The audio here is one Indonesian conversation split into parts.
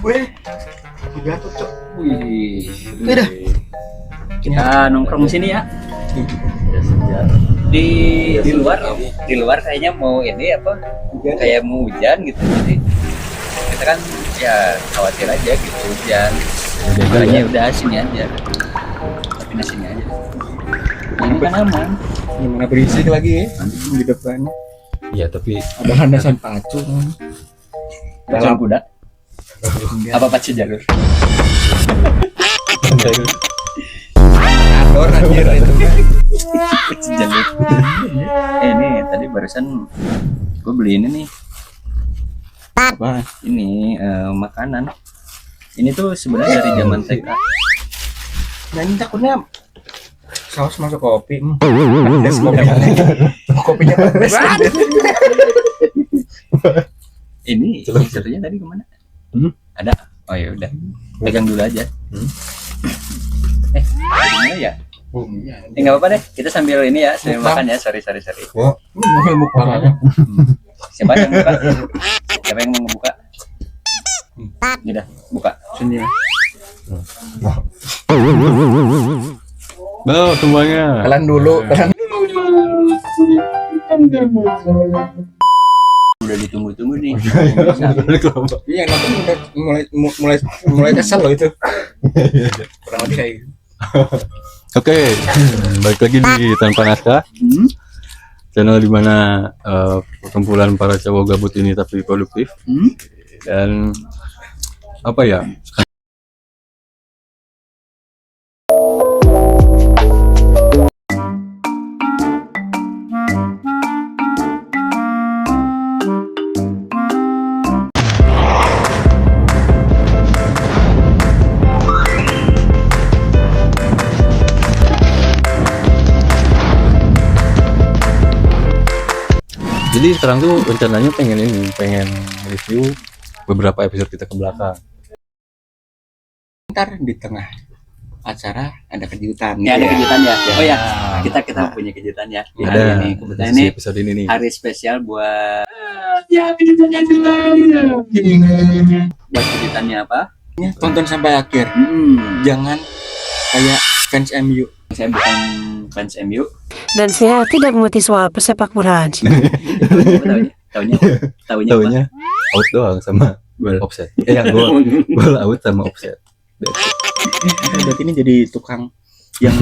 Weh, udah tuh cok. Wih, Udah. kita nongkrong sini ya. Di luar kayaknya mau ini apa? Kayak mau hujan gitu. Jadi kita kan ya khawatir aja gitu hujan. Makanya udah sini aja. Tapi sini aja. Ini kan aman. Gimana berisik lagi ya di depannya. Iya, tapi Ada landasan pacu. Jalan kuda. Apa pacu jalur? Ador anjir itu kan. Pacu jalur. Ini tadi barusan gue beli ini nih. Apa? Ini makanan. Ini tuh sebenarnya dari zaman TK. Dan ini takutnya saus masuk kopi. Pedes kopinya. Kopinya pedes. Ini satunya tadi kemana? Ada. Oh ya udah. Pegang dulu aja. Gimana ya? Nggak apa-apa deh. Kita sambil ini ya, sambil Mukbang. makan ya. Sorry. Wah, ini mukbang aja. Siapa yang buka? Siapa yang mau ngebuka? Udah, buka. Sini ya. Halo semuanya. Kalian dulu. Udah ditunggu-tunggu nih. Iya, nanti mulai kesel loh itu. Kurang lebih kayak gitu. Oke, balik lagi di Tanpa Naskah, channel dimana perkumpulan para cowok gabut ini tapi produktif. Dan apa ya? Jadi sekarang tuh rencananya pengen review beberapa episode kita ke belakang. Ntar di tengah acara ada kejutan. Ya ada kejutan ya. Oh ya, kita Nah. punya kejutan ya. Di hari ini kebetulan di ini episode ini nih. hari spesial buat buat kejutannya apa? Tonton sampai akhir. Jangan kayak fans MU. Saya bukan fans MU. Dan saya tidak mengerti soal persepak bolaan. Taunya apa? Taunya out doang sama Gol. offset. Yang gol out sama offset. Berarti ini jadi tukang yang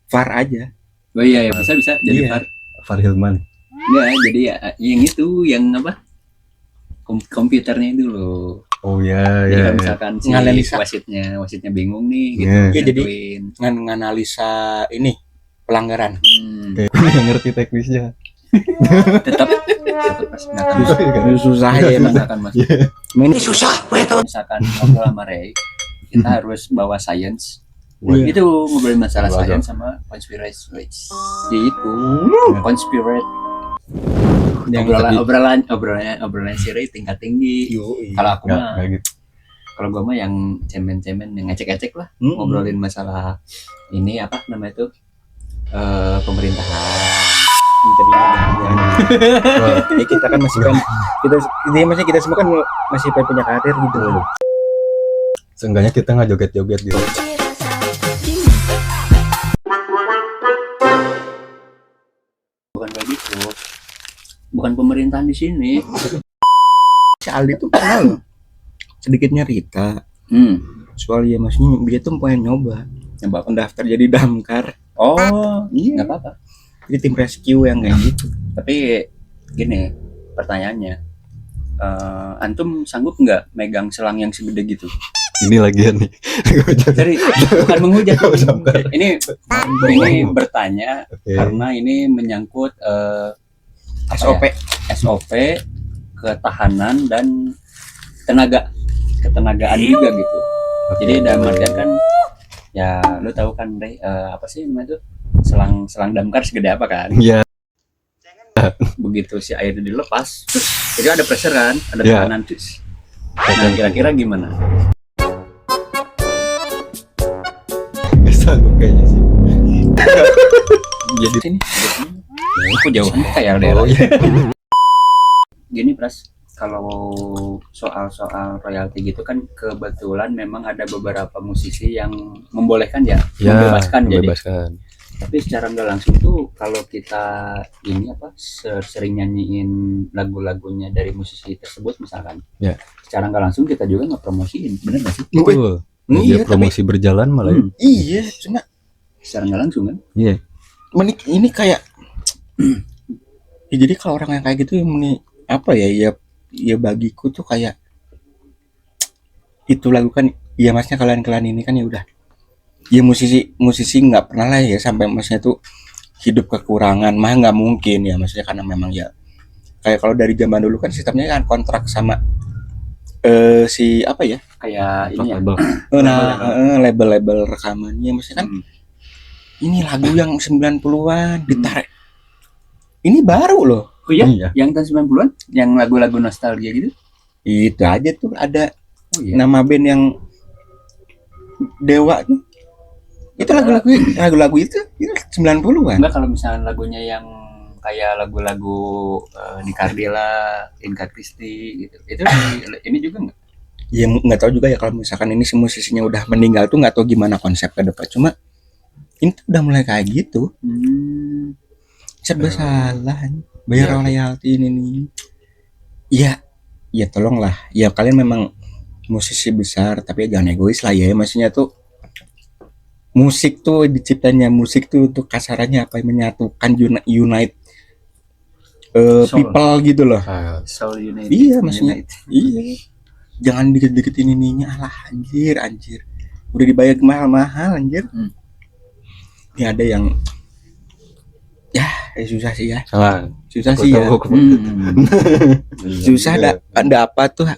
VAR aja. Oh iya ya bisa jadi Iya. VAR. Far Hilman. Enggak, jadi ya yang itu yang apa? Komputernya itu loh. Oh ya Jadi ya. kalau misalkan si Nganalisa. wasitnya bingung nih gitu. Iya. Iya, jadi nentuin. nganalisa ini pelanggaran. Kayak nggak ngerti teknisnya. tetap misalkan Susah ya emang. misalkan mas Ini misalkan ngobrol sama Ray kita harus bawa science. Iya. Itu ngobrolin masalah Bawa science sama conspiracy itu conspirate obrolan si Ray tingkat tinggi. Kalau aku mah Nggak gitu. kalau gue mah yang cemen-cemen yang ngecek-ngecek lah, ngobrolin masalah ini apa namanya itu pemerintahan. Ya, kita kan masih kan kita semua kan masih punya karir gitu. Seenggaknya kita nggak joget-joget gitu. Bukan kayak gitu, bukan pemerintahan di sini. Si Aldi tuh pernah loh sedikit nyerita soal ya maksudnya dia tuh pengen nyoba pendaftar jadi damkar. Oh Iya. nggak apa-apa. Jadi tim rescue yang kayak gitu. Tapi gini pertanyaannya, antum sanggup nggak megang selang yang segede gitu? Ini lagian nih. Jadi bukan menghujat. ini bertanya Oke. karena ini menyangkut SOP. SOP ketahanan dan ketenagaan juga gitu. Jadi dalam artian kan ya lu tahu kan Ray, apa sih namanya itu selang damkar segede apa kan? Iya. Begitu si air itu dilepas, jadi ada pressure kan, ada Ya. tekanan terus. Nah kira-kira gimana? Nggak sanggup kayaknya sih. Jadi sini. Aku jauh kayak LDR. Oh iya. gini Pras, kalau soal royalti gitu kan kebetulan memang ada beberapa musisi yang membolehkan ya, membebaskan. tapi secara nggak langsung tuh kalau kita ini apa sering nyanyiin lagu-lagunya dari musisi tersebut misalkan, Ya. secara nggak langsung kita juga nggak promosiin, bener nggak sih? Betul. Iya, Dia promosi berjalan malah ya. Iya, cuma Secara nggak langsung kan? Iya. ini kayak ya, jadi kalau orang yang kayak gitu apa ya bagiku tuh kayak itu lagu kan ya maksudnya kalian ini kan ya udah ya musisi nggak pernah lah ya sampai maksudnya tuh hidup kekurangan mah nggak mungkin ya maksudnya karena memang ya kayak kalau dari zaman dulu kan sistemnya kan kontrak sama si apa ya Kayak ini ya. Label. label rekamannya maksudnya kan ini lagu yang 90-an ditarik ini baru loh. Oh iya, Iya. yang tahun 90-an, yang lagu-lagu nostalgia gitu. Itu aja tuh ada Oh iya. nama band yang Dewa tuh. Itu lagu-lagu itu 90-an. Enggak kalau misalnya lagunya yang kayak lagu-lagu Nicardella, Inka Christie gitu. Itu ini juga enggak? Ya nggak tahu juga ya kalau misalkan ini si musisinya udah meninggal tuh nggak tahu gimana konsep ke depan. Cuma ini tuh udah mulai kayak gitu. Serba salah. Bayar royalti ini nih. Ya tolonglah. Ya kalian memang musisi besar tapi ya jangan egois lah ya. Maksudnya tuh musik tuh diciptanya musik tuh untuk kasarannya apa menyatukan unite people gitu loh. Soul United. Iya maksudnya. Iya. Jangan dikit-dikitin ininya alah anjir. Udah dibayar mahal-mahal anjir. Ini ada yang susah sih ya. Susah sih ya. Susah ada apa tuh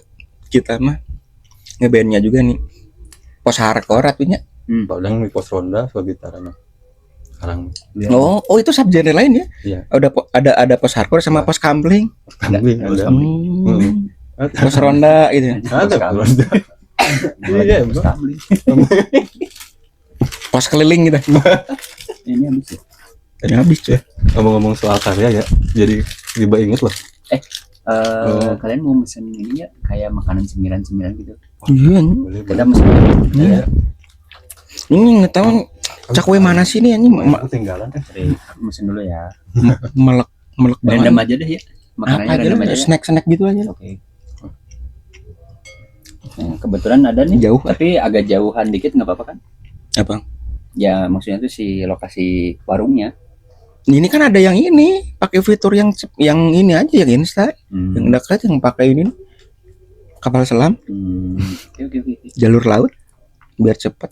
kita mah ngebandnya juga nih. Post hardcore atunya. Padahal di pos ronda sebagai gitarana. Sekarang Oh itu subgenre lain ya? Iya. Ada post hardcore sama post gambling. kambing ada. Post ronda gitu. Ada ronda. Iya, Post keliling gitu. Ini habis ya. Ya habis tuh. Ngomong-ngomong soal karya ya, jadi tiba inget loh. Kalian mau mesen ini ya kayak makanan cemilan-cemilan gitu. Iya. Boleh, Kita boleh. mesen. Iya. Ini nggak tahu cakwe mana sih nih anjing Ketinggalan. Mesen dulu ya. melek Random banget. aja deh ya. Apa Makanannya aja random lah, aja. snack gitu aja. Oke. Nah, kebetulan ada nih. Jauh. Tapi agak jauhan dikit nggak apa-apa kan? Apa? Ya maksudnya tuh si lokasi warungnya. Ini kan ada yang ini pakai fitur yang ini aja yang Insta, yang dekat yang pakai ini kapal selam, Oke. jalur laut biar cepet,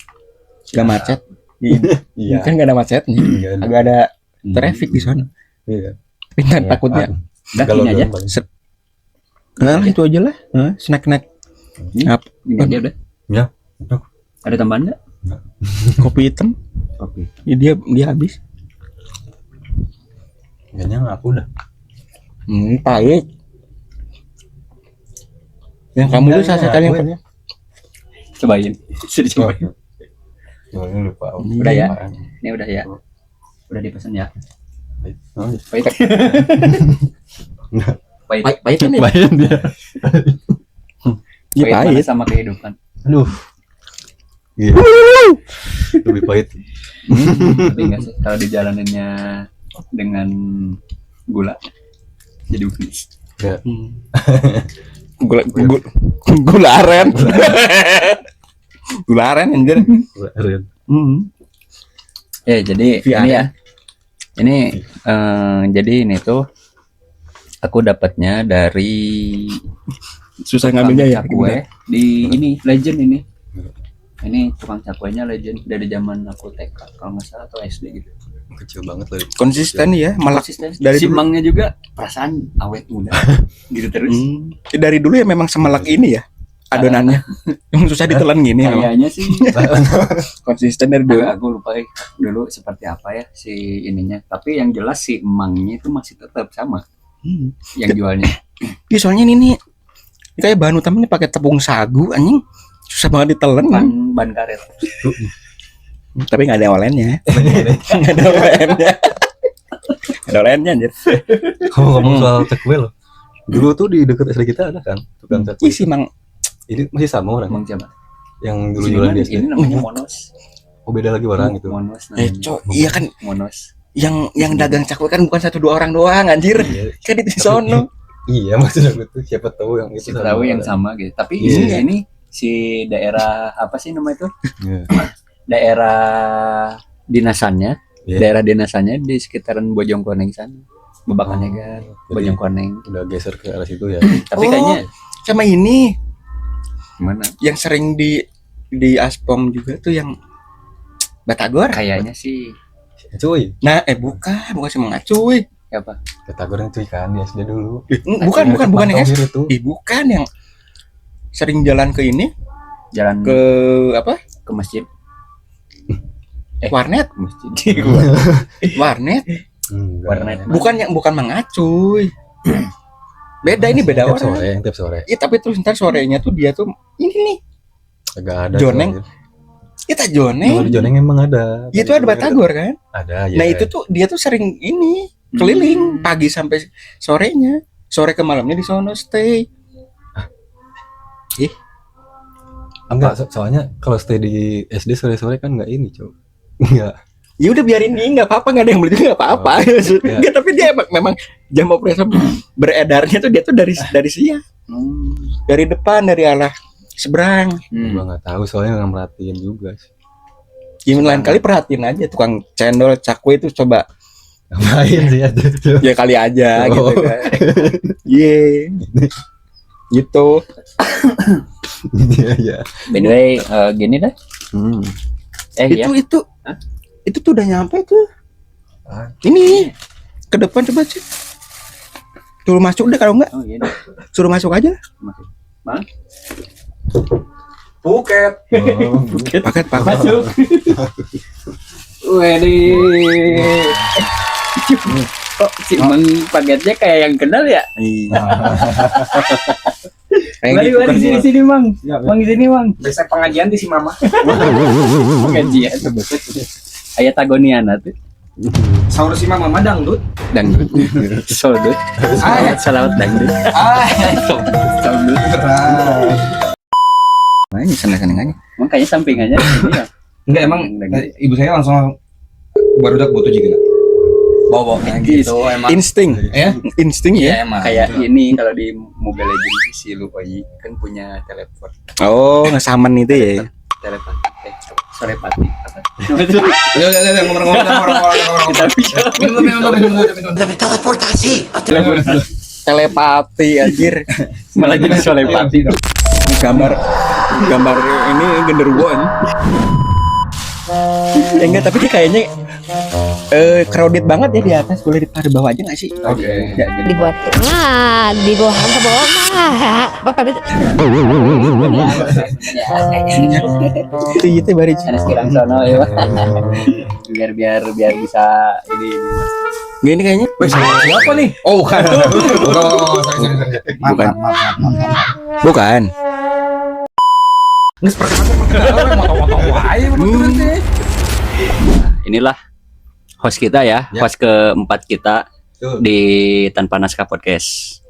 gak macet. Iya. Kan gak ada macetnya, agak ada traffic di sana. Iya. Pintar takutnya. Udah Kalau ini aja. Nah itu aja lah, snack. Ini aja udah. Ya. Ada tambahan nggak? Kopi hitam, Oke. ya dia habis. Kayaknya aku udah. Pahit. Yang kamu tuh sasetan yang Cobain. Sudah cobain. Soalnya lupa. Udah ya? Ini udah ya. Udah dipesan ya. Oh, Pahit. Pahit. pahit kan ya? Bayar dia. Iya Pahit mana pahit. sama kehidupan. Aduh. Iya. Lebih pahit. Tapi enggak sih kalau dijalaninnya dengan gula jadi manis. Ya. Gula aren. Gula aren anjir. Ren. Jadi VR. ini ya. Ini jadi ini tuh aku dapatnya dari Susah ngambilnya ya. cakwe di ini Legend ini. Ini tukang cakwenya Legend dari zaman aku TK kalau nggak salah atau SD gitu. Kecil banget loh. Konsisten ya, malah Konsisten. dari Si dulu. Mangnya juga perasaan awet muda gitu terus. Dari dulu ya memang semelek ini ya adonannya. Yang susah ditelan gini memang. Kayaknya sih Konsisten dari dulu. aku lupa dulu seperti apa ya si ininya. Tapi yang jelas si Mangnya itu masih tetap sama yang jualnya. Iya soalnya ini kayak bahan utamanya pakai tepung sagu anjing. Susah banget ditelan. Ban karet. Tapi nggak ada olennya. Nggak ada olennya. Nggak ada olennya anjir. Kamu ngomong soal cakwe loh. Dulu tuh di dekat SD kita ada kan tukang cakwe. Ih, si Mang Ini masih sama orang Emang siapa? yang dulu Sini jualan kan di SD. ini namanya Monos. Oh beda lagi orang gitu. Monos namanya. Cok, iya kan Monos. yang dagang cakwe kan bukan 1-2 orang doang anjir. Iya. Kan itu di sono. Iya maksudnya gue tuh siapa tahu yang itu Siapa tahu yang sama gitu. Tapi Iya. ini si daerah apa sih nama itu? Iya. Daerah dinasannya, Iya. daerah dinasannya di sekitaran Bojongkoneng sana. Babakannya kan Jadi Bojongkoneng. udah geser ke arah situ ya. Tapi Oh. kayaknya Sama ini gimana? yang sering di Aspom juga tuh yang Batagor. Kayaknya sih Cuy, Nah, bukan si Mang Acuy. apa? Ketagor yang cuy kan di SD dulu. Bukan yang Tohir itu. bukan yang sering jalan ke ini, Jalan ke apa? ke masjid. Warnet. Ke masjid. Warnet. Enggak. Warnet. Bukan Mang Acuy. Beda ini beda Tiap sore, orang. yang tiap sore. Iya, tapi terus ntar sorenya tuh dia tuh ini nih. Agak ada. Joneng. tuh, Kita anjir. Kalau Joneng. di Joneng emang ada. Itu ada Batagor kan? Ada ya. Nah, itu tuh dia tuh sering ini keliling pagi sampai sorenya. Sore ke malamnya di sono stay. Enggak, soalnya kalau stay di SD sore-sore kan enggak ini, Cok. Enggak. Ya udah biarin nih, nggak apa-apa, nggak ada yang beli juga nggak apa-apa. Iya. Enggak, tapi dia memang jam operasi beredarnya tuh dia tuh dari siang, dari depan, dari arah seberang. Gua enggak tahu soalnya enggak merhatiin juga sih. Gimana lain kali perhatiin aja tukang cendol cakwe itu coba Ngapain sih ada. ya kali aja Oh. gitu kan. Iya. Gitu. Iya, iya. By the way, gini dah. Ya. Itu tuh udah nyampe tuh. Ah. Ini ke depan coba sih. Suruh masuk deh, kalau enggak Oh iya. dah. suruh masuk aja. Masuk. Mana? Buket. Oh, Paket. Masuk. Waduh. Kok si Mang pagetnya kayak yang kenal ya? Iya. Kayak Mari gitu kan. sini Mang. Mang sini Mang. Besok pengajian di si Mama. Pengajian. Ayat Tagoniana tuh. Sahur si Mama dangdut. Dangdut. Soldut. Salawat dangdut. Soldut. Nah, ini sana-sananya. Makanya sampingannya ini ya. Enggak emang ibu saya langsung baru udah butuh juga. Bawa gitu, emang. Insting Ya? ya. emang. Kayak ini kalau di Mobile Legends si Luoyi kan punya teleport. Oh, ngesamen itu ya. Telepati. Sore pati. Apa? Ya, ngomong-ngomong. Kita bicara. Telepati anjir. Malah jadi sore pati. Gambar ini genderuwo. Ya enggak, tapi dia kayaknya crowded banget ya di atas. Boleh di bawah aja nggak sih? Oke. Ya, jadi. Dibuat di bawah ke bawah bapak bisa Itu bari. Ada sekarang sono ya. Biar bisa ini Mas. Nggak, ini kayaknya. Siapa nih? Oh, bukan. Bukan. Bukan. Nges perkenalan moto-moto wae bener. Inilah host kita ya, Ya. host keempat kita Tuh. di Tanpa Naskah Podcast.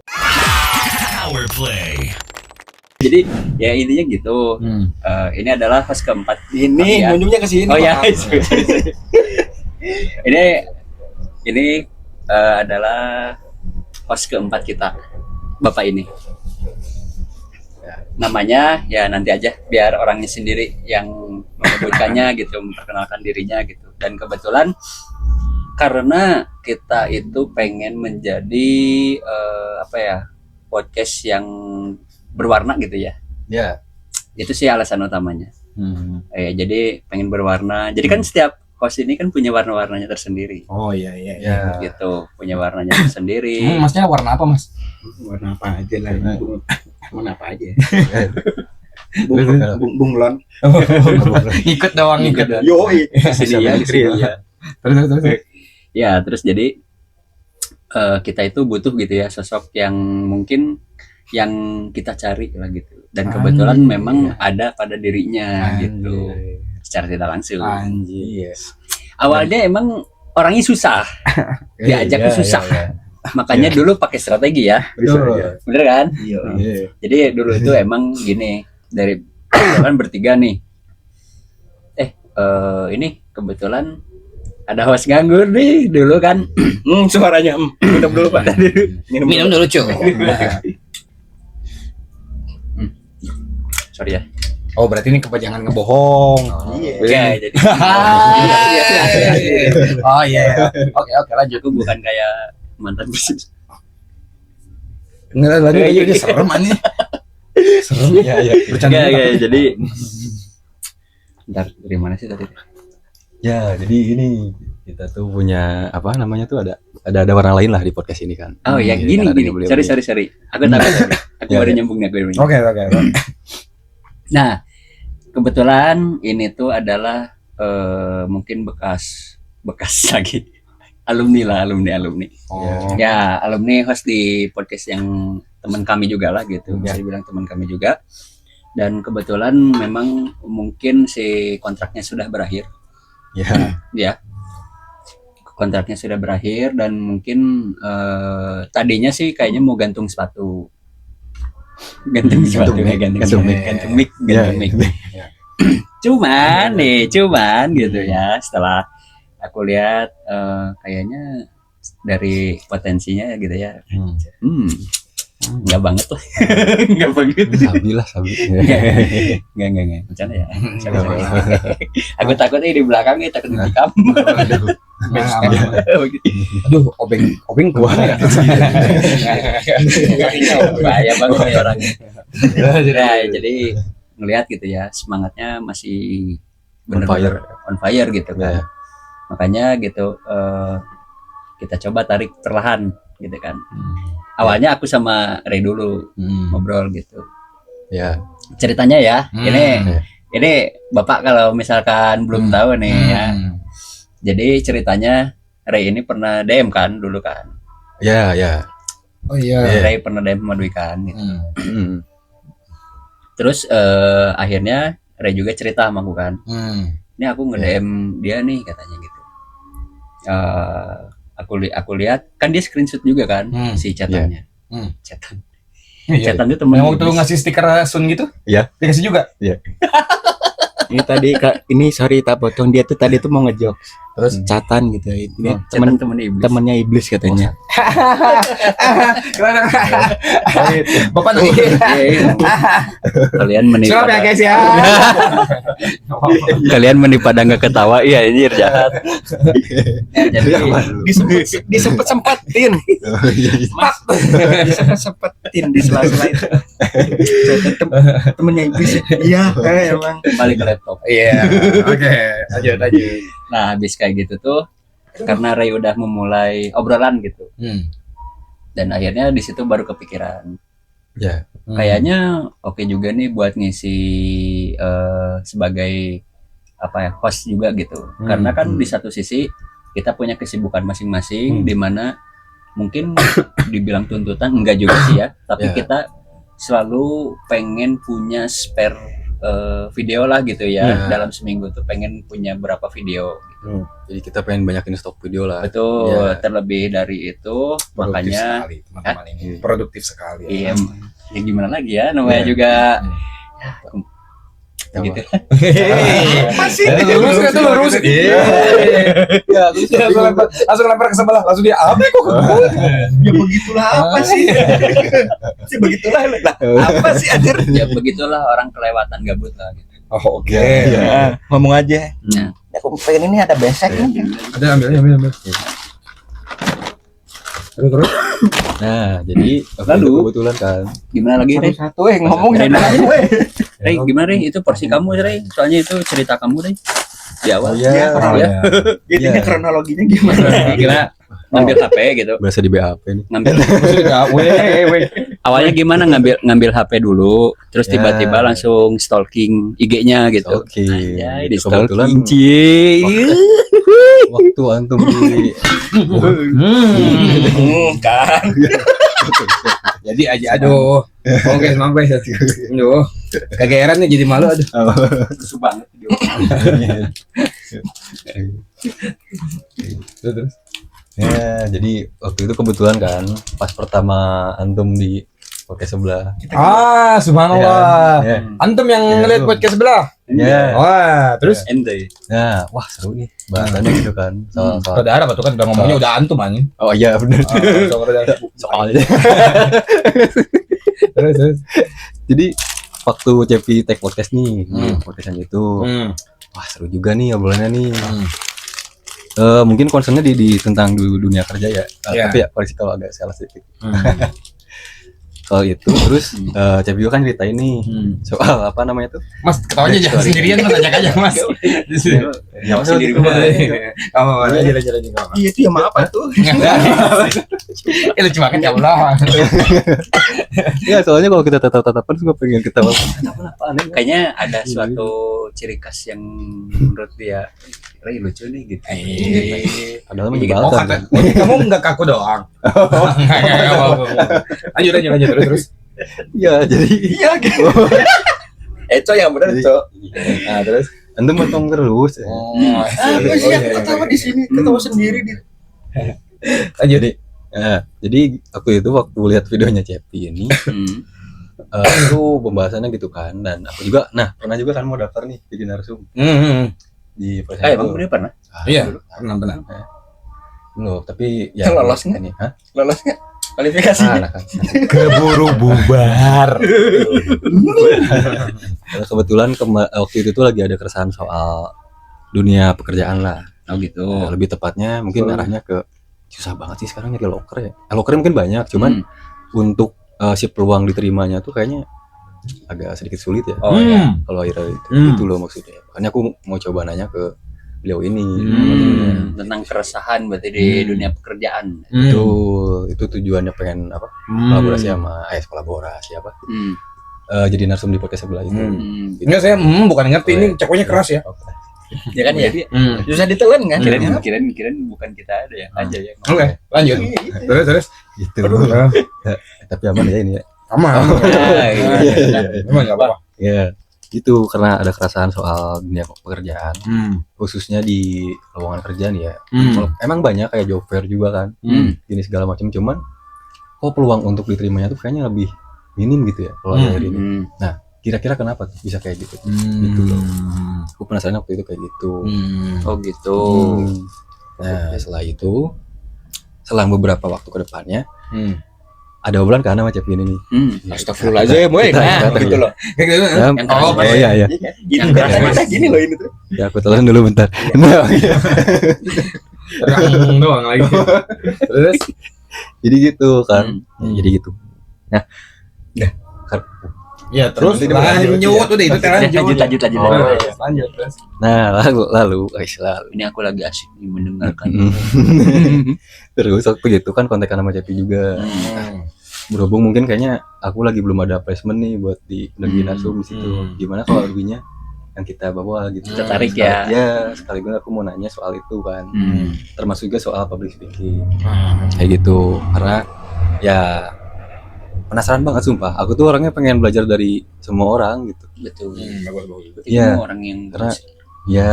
Jadi ya intinya gitu. Ini adalah host keempat. Ini ya. kunjungnya ke sini. Oh ya. Pak. ini adalah host keempat kita, Bapak ini. Namanya ya nanti aja biar orangnya sendiri yang menyebutkannya gitu, memperkenalkan dirinya gitu. Dan kebetulan karena kita itu pengen menjadi podcast yang berwarna gitu ya. Ya. Itu sih alasan utamanya. Jadi pengen berwarna. Jadi kan setiap host ini kan punya warna-warnanya tersendiri. Oh iya. Ya. Gitu, punya warnanya tersendiri. Masnya warna apa, Mas? Warna apa aja lah. Warna apa aja. Bener. Bunglon. Ikut doang, ikut. Yoi. Sini ya, di sini ya. Terus. Ya, terus jadi kita itu butuh gitu ya sosok yang mungkin yang kita cari lah gitu. Dan kebetulan Anjir. memang ada pada dirinya gitu. Secara tidak langsung. Anjir. Awalnya emang orangnya susah. Diajak tuh susah. makanya dulu pakai strategi ya. Bener kan? Jadi dulu itu emang gini, dari kan bertiga nih. Ini kebetulan ada host nganggur nih dulu kan. Suaranya minum dulu Pak. Minum dulu cuy. Sorry ya. Oh, berarti ini kepanjangan ngebohong. Ya, jadi. Oh iya. Oke, lanjut. Aku bukan kayak mantan bisnis. Enggak lanjut aja serem aneh. Serem. Iya. Bercanda. Enggak, jadi Ntar dari mana sih tadi? Ya, jadi ini kita tuh punya apa namanya tuh ada orang lain lah di podcast ini kan. Oh ya, Jadi gini. kan ada yang beliau- Sorry. Aku takut. Aku baru nyambung nih. Oke. Nah, kebetulan ini tuh adalah mungkin bekas lagi alumni. Oh. Ya, alumni host di podcast yang teman kami juga lah gitu. Bisa dibilang teman kami juga. Dan kebetulan memang mungkin si kontraknya sudah berakhir. Ya. Kontraknya sudah berakhir dan mungkin tadinya sih kayaknya mau gantung sepatu. Gantung mic. Cuman gitu ya, setelah aku lihat kayaknya dari potensinya gitu ya. Enggak banget lah. Enggak begitu. Sabi. Enggak. Bercanda ya. Aku takutnya di belakangnya takut dikam. Aduh, obeng kuat. Bahaya banget ya orangnya. Nah, jadi ngelihat gitu ya, semangatnya masih benar-benar on fire gitu kan. Makanya gitu kita coba tarik perlahan gitu kan. Awalnya aku sama Ray dulu ngobrol gitu. Ya. Ceritanya ya, ini Bapak kalau misalkan belum tahu nih ya. Jadi ceritanya Ray ini pernah DM kan dulu kan. Ya. Oh iya. Ray pernah DM sama Dwi kan gitu. Terus akhirnya Ray juga cerita sama aku kan. Ini aku nge-DM dia nih katanya gitu. Aku lihat kan dia screenshot juga kan si chatannya. Chatan itu temen. Yang waktu lu ngasih stiker Sun gitu? Iya. Dikasih juga? Ini tadi ini sorry tak potong, dia tuh tadi tuh mau ngejok terus catan gitu. Ini temennya iblis katanya. Bapak nanya. Kalian menipu. Siap ya guys ya. Kalian menipu pada nggak ketawa, iya ini jahat. Jadi Disempet-sempetin. Disempet-sempetin di sela-sela itu. Temennya iblis. Iya, emang. Balik ke laptop. Iya. Oke, lanjut. Nah, habis kayak gitu tuh karena Ray udah memulai obrolan gitu. Dan akhirnya di situ baru kepikiran. Ya. Kayaknya oke juga nih buat ngisi sebagai host juga gitu. Karena kan di satu sisi kita punya kesibukan masing-masing di mana mungkin dibilang tuntutan enggak juga sih ya, tapi kita selalu pengen punya spare video lah gitu ya. Dalam seminggu tuh pengen punya berapa video gitu. Jadi kita pengen banyakin stok video lah. Betul, terlebih dari itu makanya sekali, teman-teman ini produktif sekali. Iya, ya gimana lagi ya, namanya juga gitu. Masih lurus. Langsung lempar ke sebelah, langsung dia apa kok? Ya begitulah apa sih? Begitulah apa sih anjir? Ya begitulah orang kelewatan gabut lah gitu. Oh, oke. Ya, ngomong aja. Nah, Aku pengen ini ada besek nih. Ada ambil. Terus. Nah, jadi Lalu? kebetulan kan. gimana lagi Rey? Satu ngomong Ray, gue. Rey, gimana Rey? Itu porsi kamu Rey. Soalnya itu cerita kamu Rey. Di awal. Ini kronologinya gimana? Gimana? Ngambil HP gitu. Berasa di BAP nih. Ngambil. Awalnya gimana ngambil HP dulu, terus tiba-tiba langsung stalking IG-nya gitu. Oke. Anjay, di Kebetulan stalking. Cie. waktu antum di Kan. Jadi aja aduh. Oke, sampai satu. Aduh. Kegeeran nih jadi malu aduh. Susu banget video. Terus. Ya, jadi waktu itu kebetulan kan pas pertama antum di podcast sebelah. Subhanallah. Ya, Antum yang Ya, ngeliat tuh. podcast sebelah. ya. Wah, terus ente. Nah, wah seru nih bahasannya gitu kan. Soal saudara tuh kan udah ngomongnya udah antum anjing. Oh iya benar. Soalnya. Terus. Jadi waktu Cepi take podcast nih, podcastan itu. Hmm. Wah, seru juga nih obrolannya nih. Mungkin concernnya di tentang dunia kerja ya. Iya. Tapi ya koreksi kalau agak salah sedikit. Soal itu terus Cepi juga kan ceritain nih soal apa namanya tuh? Mas, ketawanya jangan Sorry. sendirian, Mas, ajak aja, Mas. Ya sendiri gua. Kamu aja. Iya itu ya maaf tuh. Lucu banget ya Allah. Ya soalnya kalau kita tatap-tatapan suka pengen ketawa. Apaan ya? Kayaknya ada suatu ciri khas yang menurut dia lucu nih gitu. Padahal Oh, menyebalkan. kata, kamu enggak kaku doang. Lanjut terus. Iya, jadi Iya gitu. Cok yang benar cok. nah terus antum potong terus. Aku sih aku ketawa di sini, ketawa sendiri di. Jadi jadi aku itu waktu lihat videonya Cepi ini itu pembahasannya gitu kan, dan aku juga pernah juga kan mau daftar nih jadi narsum di perusahaan Emang itu. bener pernah? Iya, benar. Loh, tapi ya Lolos nggak? nih, hah? Lolos nggak kualifikasinya? Nah, kan. Keburu bubar. Kebetulan waktu itu tuh lagi ada keresahan soal dunia pekerjaan lah. Oh gitu. Lebih tepatnya mungkin arahnya ke susah banget sih sekarang nyari loker ya. Loker mungkin banyak, cuman untuk si peluang diterimanya tuh kayaknya agak sedikit sulit ya. Oh iya. Kalau akhirnya itu loh maksudnya. Makanya aku mau coba nanya ke beliau ini. Tentang keresahan berarti di dunia pekerjaan. Itu tujuannya pengen apa? Kolaborasi sama kolaborasi apa? Jadi narsum di podcast sebelah itu. Enggak, saya bukan ngerti, ini cekonya keras ya. Ya kan ya. Susah ditelan kan? Kirain bukan kita ada ya aja ya. Oke, lanjut. Terus. Gitu. Tapi aman ya ini ya. Aman. Iya. Emang enggak apa-apa. Ya, itu karena ada keresahan soal dunia pekerjaan, khususnya di lowongan kerjaan ya. Emang banyak kayak job fair juga kan, ini segala macam. Cuman, kok peluang untuk diterimanya tuh kayaknya lebih minim gitu ya kalau hari ini. Nah, kira-kira kenapa tuh bisa kayak gitu? Gitu loh. Aku penasaran waktu itu kayak gitu. Oh gitu. Nah, setelah itu, selang beberapa waktu ke depannya, ada obrolan kan sama Cepi ini nih. Astagfirullahaladzim, boy. Nah, gitu loh. Oh iya. Ini kerasa gini loh ini tuh. Ya aku telan dulu bentar. Nah, Doang lagi. Terus jadi gitu kan. Jadi gitu. Nah, ya terus lanjut udah itu Lanjut. Lanjut terus. Nah, lalu. Ini aku lagi asik nih mendengarkan. Terus waktu gitu kan kontekan sama Cepi juga. Berhubung mungkin kayaknya aku lagi belum ada placement nih buat di negeri narsum di situ. Gimana kalau ruginya yang kita bawa gitu? Tertarik ya? Ya, sekaligus aku mau nanya soal itu kan. Termasuk juga soal public speaking. Kayak gitu. Karena ya penasaran banget sumpah. Aku tuh orangnya pengen belajar dari semua orang gitu. Betul. Iya. Orang yang Karena ya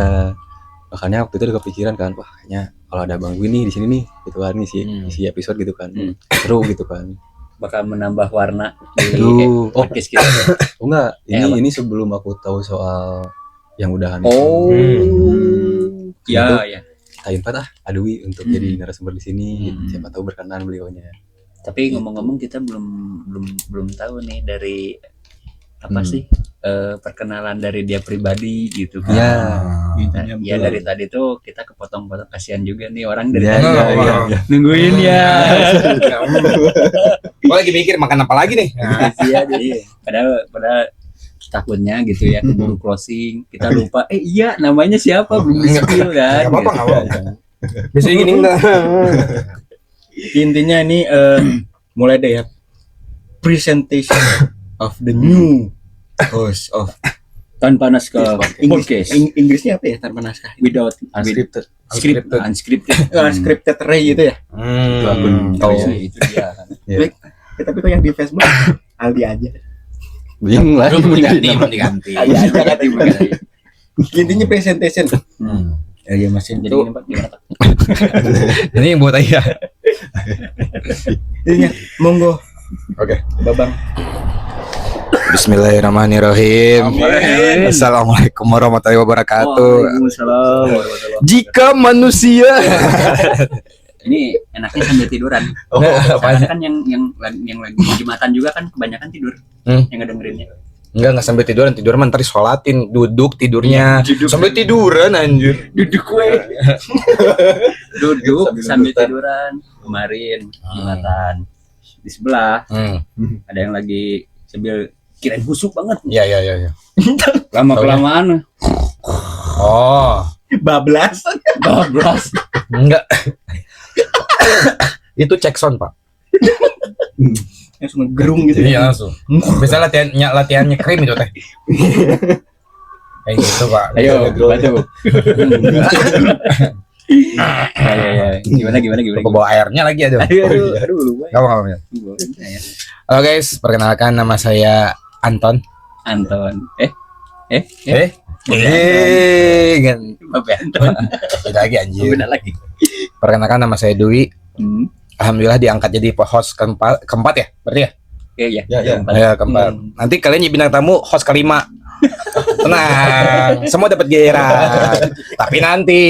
makanya waktu itu ada kepikiran kan, wah kayaknya kalau ada Bang Win nih di sini nih gitu kan, isi episode gitu kan. Seru gitu kan. bakal menambah warna di Aduh, podcast kita. Oh enggak, apa? ini sebelum aku tahu soal yang udahan Oh. Ya, ya. kita invite Adwi untuk jadi narasumber di sini. Siapa tahu berkenan beliaunya. Tapi ngomong-ngomong kita belum tahu nih dari apa sih perkenalan dari dia pribadi gitu kan. Ya. Nah, ya dari tadi tuh kita kepotong-potong, kasihan juga nih orang dari Ya, tadi ya. nungguin ya. Gue lagi mikir makan apa lagi nih. Iya, jadi padahal takutnya gitu ya keburu closing, kita lupa iya namanya siapa belum di spill kan. Enggak apa-apa, gitu. enggak apa-apa. Bisa gini enggak. Intinya ini mulai deh ya, presentation of the new host of Tanpa naskah podcast Inggrisnya apa ya tanpa naskah? without Unscripted. unscripted. Scripted Ray itu ya. Itu akun Oh, Indonesia. itu dia kan. Ya. Tapi kok yang di Facebook Aldi aja. Yang lain Belum diganti. Aldi aja kan. Intinya presentation. Ya masih Jadi itu. ini Pak gimana Pak? Ini buat ayah. Iya, monggo. Oke. Babang. Bismillahirrahmanirrahim. Assalamualaikum warahmatullahi wabarakatuh. Waalaikumsalam warahmatullahi Jika manusia Ini enaknya sambil tiduran. Soalnya kan yang lagi Jumatan juga kan kebanyakan tidur. Yang ngedengerinnya. enggak sambil tiduran ntar sholatin, duduk tidurnya. Sambil tiduran anjir. Duduk sambil tiduran. Kemarin Jumatan di sebelah ada yang lagi sambil kirain busuk banget. Iya. Lama kelamaan Oh, Bablas. enggak. Itu cek sound, Pak. Langsung gerung gitu. Iya langsung. Bisa latihannya krim itu teh. Kayak gitu, Pak. Ayo bantu. Ya. Gimana? Bawa airnya lagi aduh. Aduh, lupa. Enggak apa-apa. Halo guys, perkenalkan nama saya Anton. Anton. Ganti Anton. lagi anjir. Benar lagi. Perkenalkan nama saya Dwi. Alhamdulillah diangkat jadi host keempat ya, berarti ya? Iya. Ya keempat. Nanti kalian jadi bintang tamu host kelima. Tenang, semua dapat giliran. Tapi nanti.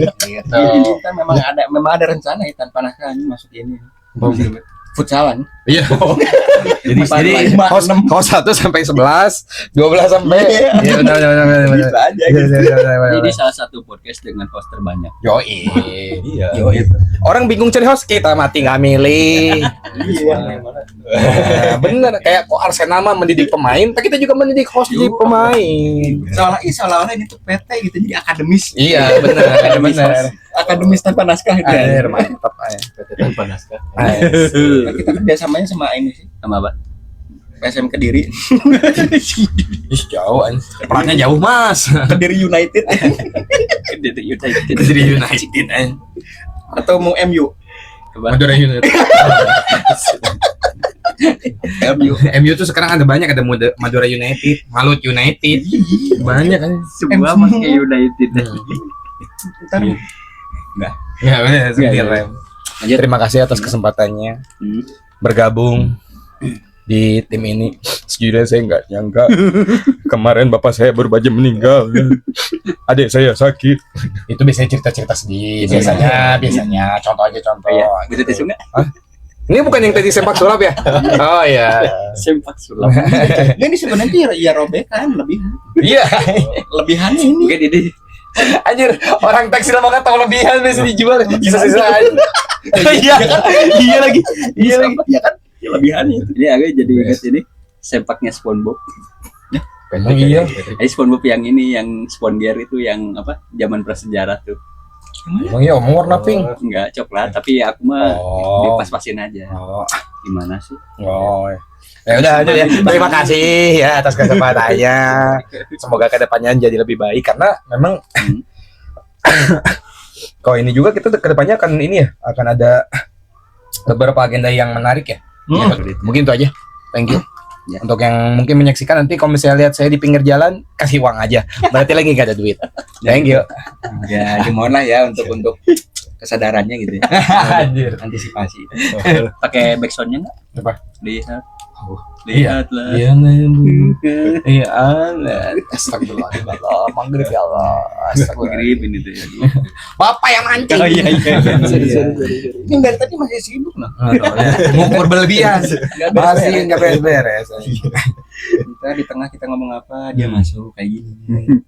Gitu. Kan memang ada rencana ya tanpa naskah masuk ini. Futsalan. Iya. Jadi host 1 sampai 11, 12 sampai. Iya benar. Bisa aja gitu. Ini salah satu podcast dengan host terbanyak. Yoi. Iya. Orang bingung cari host, kita mati nggak milih. Iya. Bener, kayak kok Arsenal mah mendidik pemain, tapi kita juga mendidik host jadi pemain. Seolah-olah ini tuh PT gitu jadi akademis. Iya benar. Akademis tanpa naskah itu. Air mantap aja. Tanpa naskah. Nah, kita kerjasamanya sama ini sih, Sama apa? PSM Kediri. Ih jauh an. Perannya jauh mas. Kediri United Kediri United an. atau mau MU. Madura United. MU tuh sekarang ada banyak, ada Madura United, Malut United. Banyak kan. Semua pakai United. Ntar Ya benar. Iya. Lanjut. Terima kasih atas kesempatannya bergabung di tim ini. Sejujurnya saya nggak nyangka kemarin bapak saya baru aja meninggal, adik saya sakit. Itu biasanya cerita-cerita sedih. Biasanya contoh aja. Iya. Bisa tisu nggak? Ini bukan yang tadi sempak sulap ya? Oh iya. Sempak sulap. ini sebenarnya ya robekan Iya. lebihan ini. Mungkin ini. Anjir, orang taksi lama nggak tahu lebihan bisa dijual sisa-sisaan. Iya lagi. Ya kan? Ya lebihan itu. Ini agak jadi ingat ini sempaknya SpongeBob. Emang iya. SpongeBob yang ini yang SpongeGear itu yang apa? Zaman prasejarah tuh. Emang iya omong warna pink. Enggak coklat, tapi aku mah dipas-pasin aja. Oh. Gimana sih? Oh. Ya udah ya. Terima kasih ya atas kesempatannya. Semoga kedepannya jadi lebih baik karena memang kalau ini juga kita kedepannya akan ini ya, akan ada beberapa agenda yang menarik ya. Mungkin itu aja. Thank you. Ya. Untuk yang mungkin menyaksikan nanti kalau misalnya lihat saya di pinggir jalan kasih uang aja. Berarti lagi nggak ada duit. Thank you. Ya dimohon lah ya untuk kesadarannya gitu ya. Anjir. Antisipasi. Pakai backsoundnya nggak? Apa? Lihat. Iya. Lihatlah. Iya Iya Allah. Astagfirullahaladzim. Maghrib ya Allah. Maghrib ini tuh ya. Bapak yang mancing. Oh iya. Ini dari tadi masih sibuk nah. Ngukur berlebihan. Masih nggak beres-beres. Kita di tengah kita ngomong apa dia masuk kayak gini.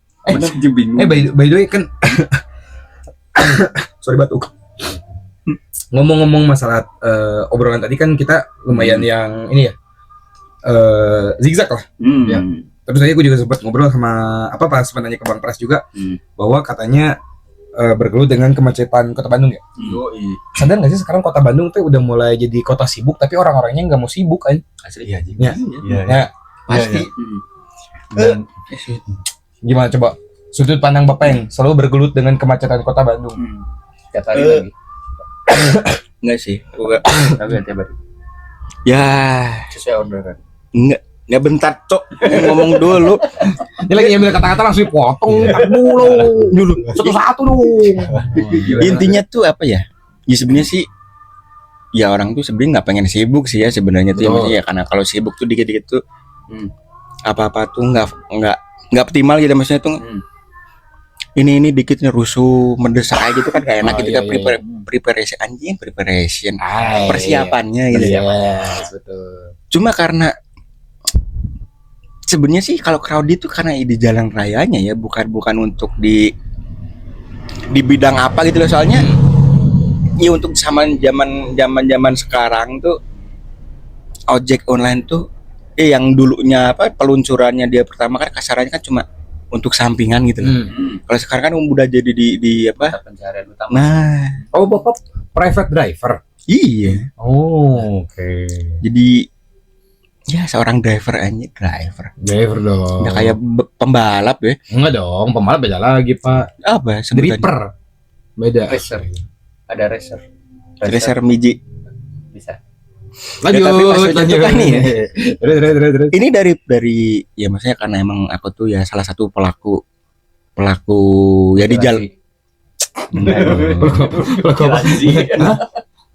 Bingung. By the way kan sorry batuk. Ngomong-ngomong masalah obrolan tadi kan kita lumayan yang ini ya zigzag lah. Ya. Terus tadi gue juga sempat ngobrol sama pas sempat nanya ke Bang Pras juga bahwa katanya bergelut dengan kemacetan Kota Bandung ya. Sadar nggak sih sekarang Kota Bandung tuh udah mulai jadi kota sibuk tapi orang-orangnya nggak mau sibuk kan? Asli Ya. Iya. Pasti. Dan Gimana coba sudut pandang Bapak yang selalu bergelut dengan kemacetan Kota Bandung? Tiap hari lagi. Enggak sih. Enggak. Tapi tiap hari. Ya, Sesuai orderan. enggak bentar, Cok. Ngomong dulu. Dia lagi ngambil kata-kata langsung dipotong, tak dulu, satu-satu dong. Intinya tuh apa ya? Ya sebenarnya sih ya orang tuh sebenarnya nggak pengen sibuk sih ya sebenarnya tuh ya, Betul. maksudnya ya karena kalau sibuk tuh dikit-dikit tuh apa-apa tuh nggak optimal gitu maksudnya tuh ini dikit nih rusuh mendesak aja gitu kan kayak enak Oh, gitu iya, kan iya. preparation Ay, persiapannya gitu ya. Yes, betul. Cuma karena sebenarnya sih kalau crowded itu karena di jalan rayanya ya bukan untuk di bidang apa gitu loh soalnya ya untuk zaman sekarang tuh ojek online tuh yang dulunya apa peluncurannya dia pertama kan kasarannya kan cuma untuk sampingan gitu loh. Kalau sekarang kan udah jadi di apa? Pencarian utama. Nah, Oh, Bapak private driver. iya. Oh, oke. Jadi ya seorang driver aja driver. Driver dong. Nggak kayak pembalap ya. Enggak dong, pembalap beda lagi, Pak. Apa sebutannya? Dripper. Beda. Racer. Ada racer. Racer Miji. Bisa. Lanjut, Ya, tapi maksudnya tuh kan nih ya. Terus. Ini dari ya maksudnya karena emang aku tuh ya salah satu pelaku ya di jalan.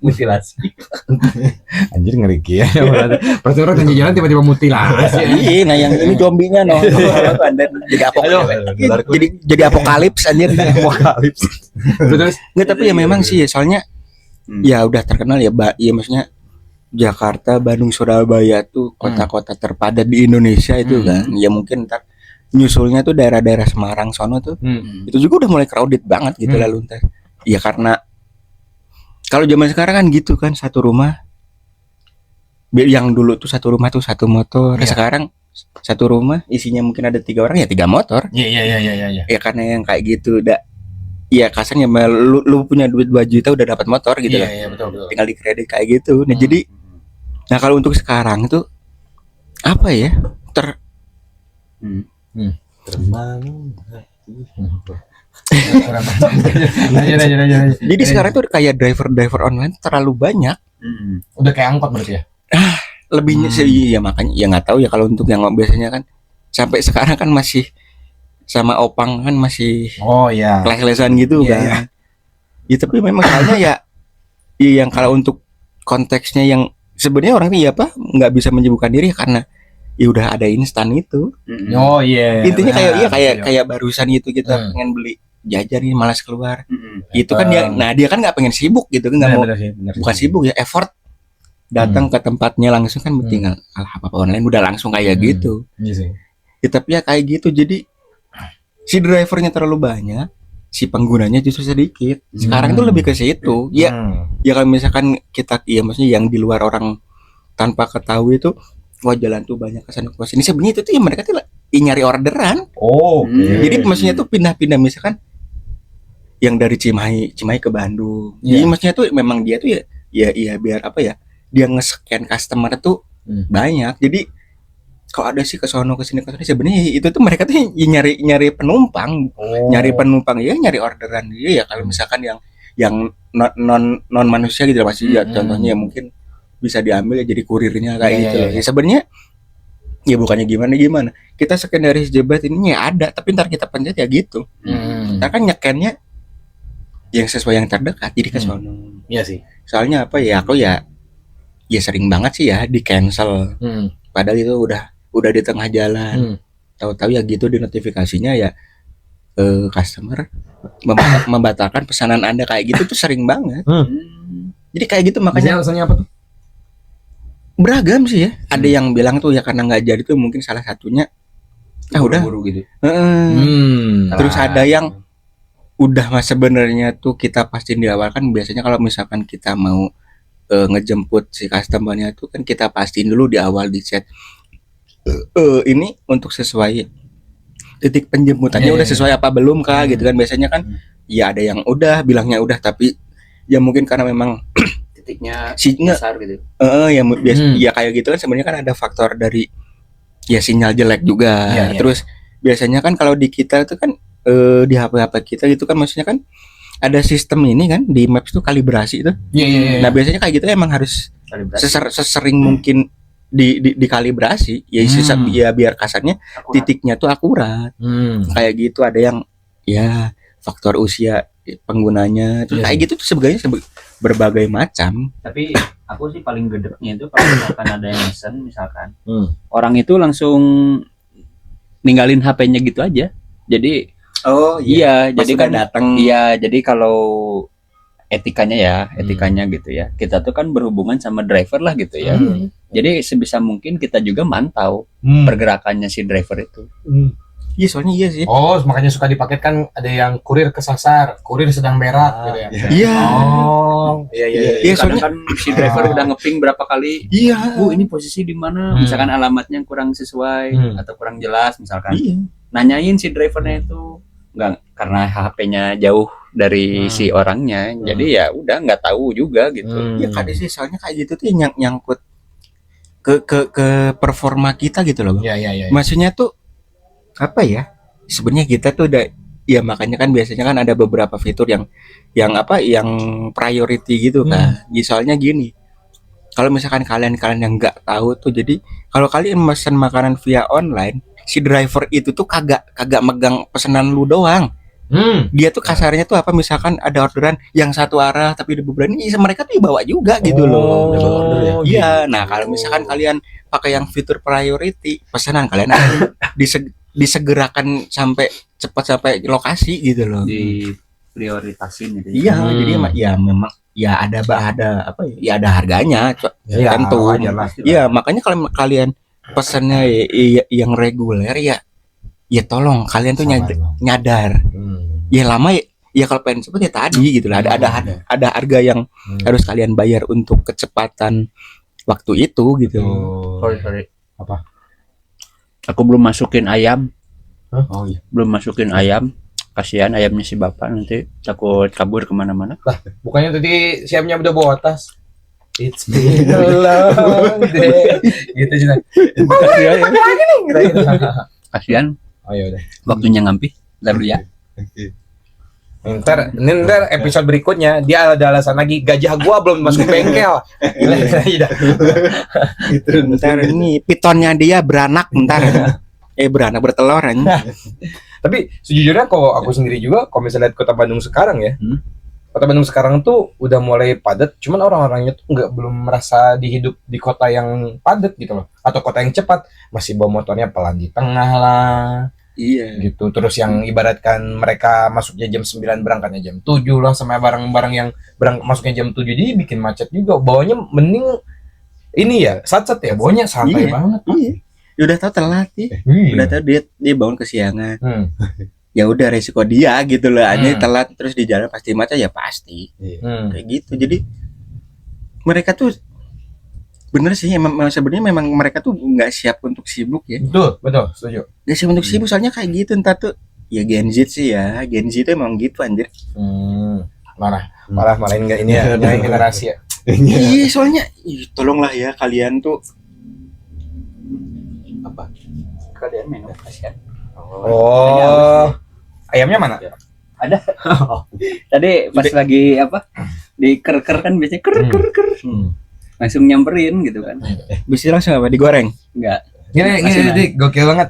Mutilasi. Anjir ngeri ya. Pas orang tanya jalan tiba-tiba mutilasi. Iya, nah yang ini zombinya no. jadi apokalips anjir. Apokalips. Terus Nggak, tapi ya memang sih ya soalnya ya udah terkenal ya, ya maksudnya Jakarta, Bandung, Surabaya tuh kota-kota terpadat di Indonesia itu kan. Ya mungkin ntar nyusulnya tuh daerah-daerah Semarang sono tuh. Itu juga udah mulai crowded banget gitu lalu ntar. Ya karena kalau zaman sekarang kan gitu kan satu rumah yang dulu tuh satu rumah tuh satu motor. Iya. Sekarang satu rumah isinya mungkin ada 3 orang ya 3 motor. Iya. Ya karena yang kayak gitu udah ya kasarnya lu punya duit 2 juta udah dapat motor gitu lah. Iya, betul. Tinggal di kredit kayak gitu. Nah, jadi kalau untuk sekarang tuh apa ya? Lanjut. Jadi sekarang tuh kayak driver online terlalu banyak. Udah kayak angkot berarti ya? Lebihnya sih ya makanya ya nggak tahu ya kalau untuk yang biasanya kan sampai sekarang kan masih sama opang kan masih Oh iya. keles-kelesan gitu Iya, kan. iya. Ya tapi memang soalnya ya yang kalau untuk konteksnya yang sebenarnya orang ini ya apa nggak bisa menyibukkan diri karena ya udah ada instan itu. Oh iya. Intinya kayak benar. iya kayak barusan itu kita pengen beli jajan nih malas keluar. Itu kan dia kan nggak pengen sibuk gitu kan nggak mau bukan sibuk ya effort datang ke tempatnya langsung kan tinggal apa online udah langsung kayak gitu. Iya sih. Ya, tapi ya kayak gitu jadi si drivernya terlalu banyak, si penggunanya justru sedikit. Sekarang itu lebih ke situ. Ya, ya kalau misalkan kita ya maksudnya yang di luar orang tanpa ketahui itu wah jalan tuh banyak kesana ke sini. Sebenarnya itu tuh ya mereka tuh nyari orderan. Oh. Jadi maksudnya tuh pindah-pindah misalkan yang dari Cimahi ke Bandung. Jadi maksudnya tuh memang dia tuh ya biar apa ya? Dia nge-scan customer tuh banyak. Jadi kalau ada sih ke sono ke sini sebenarnya itu tuh mereka tuh nyari penumpang. Nyari penumpang ya nyari orderan. Ya kalau misalkan yang non manusia gitu masih ya contohnya ya mungkin bisa diambil ya jadi kurirnya kayak gitu. Ya sebenarnya ya bukannya gimana kita scan dari sejebat ini ya ada tapi ntar kita pencet ya gitu. Ntar kan nyekennya yang sesuai yang terdekat jadi ke sono. Iya sih. Soalnya apa ya aku ya sering banget sih ya di cancel. Padahal itu udah di tengah jalan. Tahu-tahu ya gitu di notifikasinya ya customer membatalkan pesanan Anda kayak gitu tuh sering banget. Jadi kayak gitu makanya alasannya apa tuh? beragam sih ya. Ada yang bilang tuh ya karena nggak jadi tuh mungkin salah satunya udah buru gitu. Terus ada yang udah mas sebenarnya tuh kita pastiin di awal kan biasanya kalau misalkan kita mau ngejemput si customernya tuh kan kita pastiin dulu di awal di chat ini untuk sesuai titik penjemputannya udah sesuai apa belum kak gitu kan biasanya kan ya ada yang udah bilangnya udah tapi ya mungkin karena memang Titiknya sinyal besar gitu. ya biasa ya kayak gitu kan sebenarnya kan ada faktor dari ya sinyal jelek juga. Terus biasanya kan kalau di kita itu kan di HP kita gitu kan maksudnya kan ada sistem ini kan di Maps tuh kalibrasi itu. Iya. Nah biasanya kayak gitu emang harus sesering mungkin dikalibrasi ya ya biar kasarnya titiknya tuh akurat. Kayak gitu, ada yang ya faktor usia penggunanya terus kayak gitu tuh sebenarnya berbagai macam. Tapi aku sih paling gedeknya itu kalau misalkan ada yang mesen misalkan orang itu langsung ninggalin HP-nya gitu aja. Jadi jadi kan datang. Iya, jadi kalau etikanya gitu ya. Kita tuh kan berhubungan sama driver lah gitu ya. Jadi sebisa mungkin kita juga mantau pergerakannya si driver itu. Iya, soalnya iya sih. Oh, makanya suka dipaketkan ada yang kurir kesasar, kurir sedang berak gitu ya. Iya. Oh, iya. Iya, soalnya kan si driver udah ngeping berapa kali. Iya. Bu, ini posisi di mana? Misalkan alamatnya kurang sesuai atau kurang jelas misalkan. Iya. Nanyain si drivernya itu enggak, karena HP-nya jauh dari si orangnya. Jadi ya udah nggak tahu juga gitu. Ya kadang sih soalnya kayak gitu tuh nyangkut ke performa kita gitu loh. Iya. Maksudnya tuh apa ya? Sebenarnya kita tuh udah ya, makanya kan biasanya kan ada beberapa fitur yang priority gitu kan. Soalnya gini. Kalau misalkan kalian yang nggak tahu tuh, jadi kalau kalian pesan makanan via online, si driver itu tuh kagak megang pesanan lu doang. Dia tuh kasarnya tuh apa, misalkan ada orderan yang satu arah tapi di beberapa ini mereka tuh dibawa juga gitu loh. Iya, nah kalau misalkan kalian pakai yang fitur priority, pesanan kalian akan disegerakan sampai cepat sampai lokasi gitu loh. Di prioritasin gitu. Iya, jadi ya memang ya ada apa ya, ada harganya tentu. Iya, makanya kalau kalian pesannya yang reguler ya tolong kalian tuh nyadar. Ya lama ya kalau pengen cepet ya tadi gitu lah, ada harga yang harus kalian bayar untuk kecepatan waktu itu gitu. Sorry. Apa? Aku belum masukin ayam. Oh iya. Belum masukin ayam. Kasihan ayamnya si bapak, nanti takut kabur kemana-mana. Lah, bukannya tadi siapnya udah bawa tas? It's been a long day. Gitu juga. Kasihan. Oh ya udah. Waktunya ngampi. Ntar dulu ya. Ntar episode berikutnya dia ada alasan lagi, gajah gua belum masuk bengkel. Ntar ini pitonnya dia beranak ntar. Beranak bertelur aja. Tapi sejujurnya kalau aku sendiri juga, kalau misalnya lihat kota Bandung sekarang ya, kota Bandung sekarang tuh udah mulai padat, cuman orang-orangnya tuh belum merasa dihidup di kota yang padat gitu loh, atau kota yang cepat, masih bawa motornya pelan di tengah lah. Iya. Gitu. Terus yang ibaratkan mereka masuknya jam 9 berangkatnya jam 7 lah, sama barang-barang yang masuknya jam 7 jadi bikin macet juga. Bawanya mending ini ya, sat-sat ya, bawanya santai banget. Iya. Ya udah tahu telat sih. Udah tahu dia bangun kesiangan. Ya udah resiko dia gitu loh. Aja telat terus di jalan pasti macet ya pasti. Kayak gitu. Jadi mereka tuh bener sih, sebenarnya memang mereka tuh nggak siap untuk sibuk ya. Betul, setuju. Nggak siap untuk sibuk, soalnya kayak gitu. Entar tuh ya Gen Z sih ya, Gen Z tuh emang gitu anjir. Malah enggak ini ya, generasi ya. Iya, soalnya tolonglah ya kalian tuh Apa? Kalian minum kasihan. Oh. Ayamnya mana? Ada. Tadi pas lagi apa? Di ker kan biasanya ker. Langsung nyamperin gitu kan. Bisa langsung apa digoreng? Enggak. Gini, gokil banget.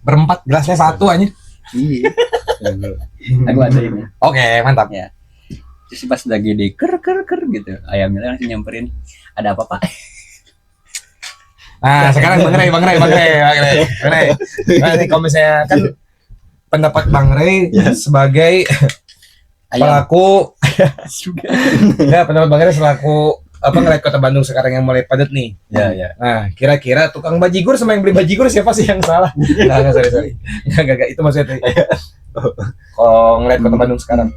Berempat gelasnya satu aja. Iya. Aku ada ini. Oke, mantap. Ya. Terus pas lagi di ker gitu, ayamnya langsung nyamperin. Ada apa, Pak? Nah, sekarang Bang Rey. Nah, kalau misalnya kan pendapat Bang Rey sebagai pelaku pendapat Bang Rey selaku ngeliat kota Bandung sekarang yang mulai padat nih. Ya. Nah, kira-kira tukang bajigur sama yang beli bajigur siapa sih yang salah? Nah, sorry. Enggak, itu maksudnya. Kalau ngeliat kota Bandung sekarang.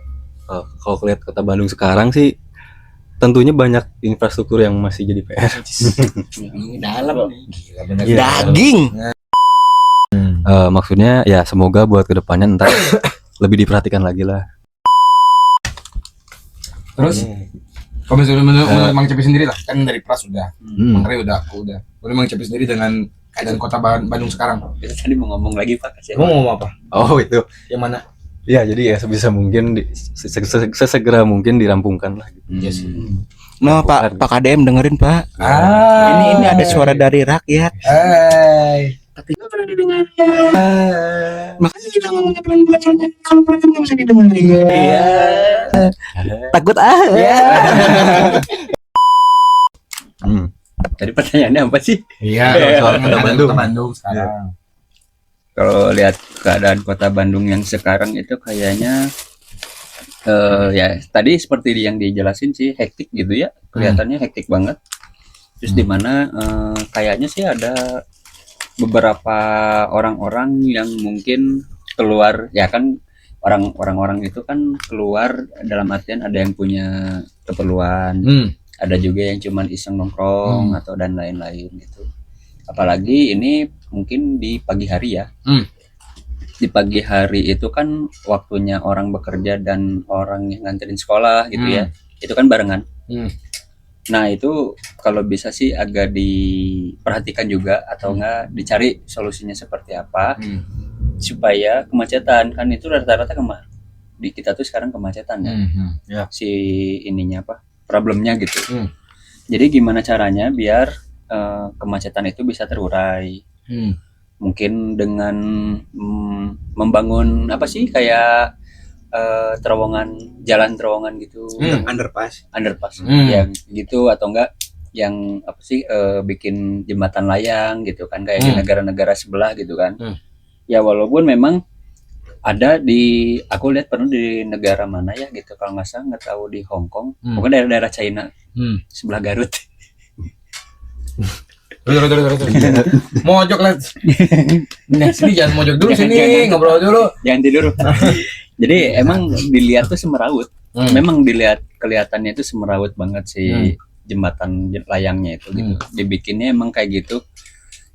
Kalau ngeliat kota Bandung sekarang sih tentunya banyak infrastruktur yang masih jadi PR. Dalam Gila bener. daging. Maksudnya ya semoga buat kedepannya ntar lebih diperhatikan lagi lah. Terus kalau misalnya menurut Mang Cepi sendiri lah, kan dari Pras udah, Mang Rey udah, aku udah. Menurut Mang Cepi sendiri dengan keadaan kota Bandung sekarang. Kita tadi mau ngomong lagi, Pak. Mau ngomong apa? Oh itu. Yang mana? Ya jadi ya sebisa mungkin sesegera mungkin dirampungkan lah. Yes. No, Pak KDM dengerin, Pak. Ah. Ini ada suara dari rakyat. Hai. Makanya kita ngomongnya pelan-pelan aja. Kalau mereka nggak bisa didengerin. Iya. Takut Ya. Tadi pertanyaannya apa sih? Iya, soalnya Kota Bandung. Kota Bandung sekarang. Kalau lihat keadaan kota Bandung yang sekarang itu kayaknya ya tadi seperti yang dijelasin sih hektik gitu ya, kelihatannya hektik banget. Terus di mana kayaknya sih ada beberapa orang-orang yang mungkin keluar, ya kan orang-orang itu kan keluar dalam artian ada yang punya keperluan, ada juga yang cuman iseng nongkrong atau dan lain-lain gitu. Apalagi ini mungkin di pagi hari ya. Di pagi hari itu kan waktunya orang bekerja dan orang yang nganterin sekolah gitu ya. Itu kan barengan. Nah, itu kalau bisa sih agak diperhatikan juga atau enggak dicari solusinya seperti apa supaya kemacetan kan itu rata-rata di kita tuh sekarang kemacetan ya. Ya. Si ininya apa? Problemnya gitu. Jadi gimana caranya biar kemacetan itu bisa terurai? Mungkin dengan membangun apa sih kayak jalan terowongan gitu, Underpass. ya gitu, atau enggak yang apa sih bikin jembatan layang gitu kan kayak di negara-negara sebelah gitu kan. Ya walaupun memang ada aku lihat pernah di negara mana ya gitu kalau nggak salah, nggak tahu di Hong Kong, mungkin daerah-daerah China sebelah Garut. Terus. Mojok lah. Nah, sini jangan mojok dulu, sini Jangan. ngobrol dulu. Jangan tidur. Jadi emang dilihat tuh semeraut. Memang kelihatannya itu semeraut banget sih jembatan layangnya itu gitu. Dibikinnya emang kayak gitu.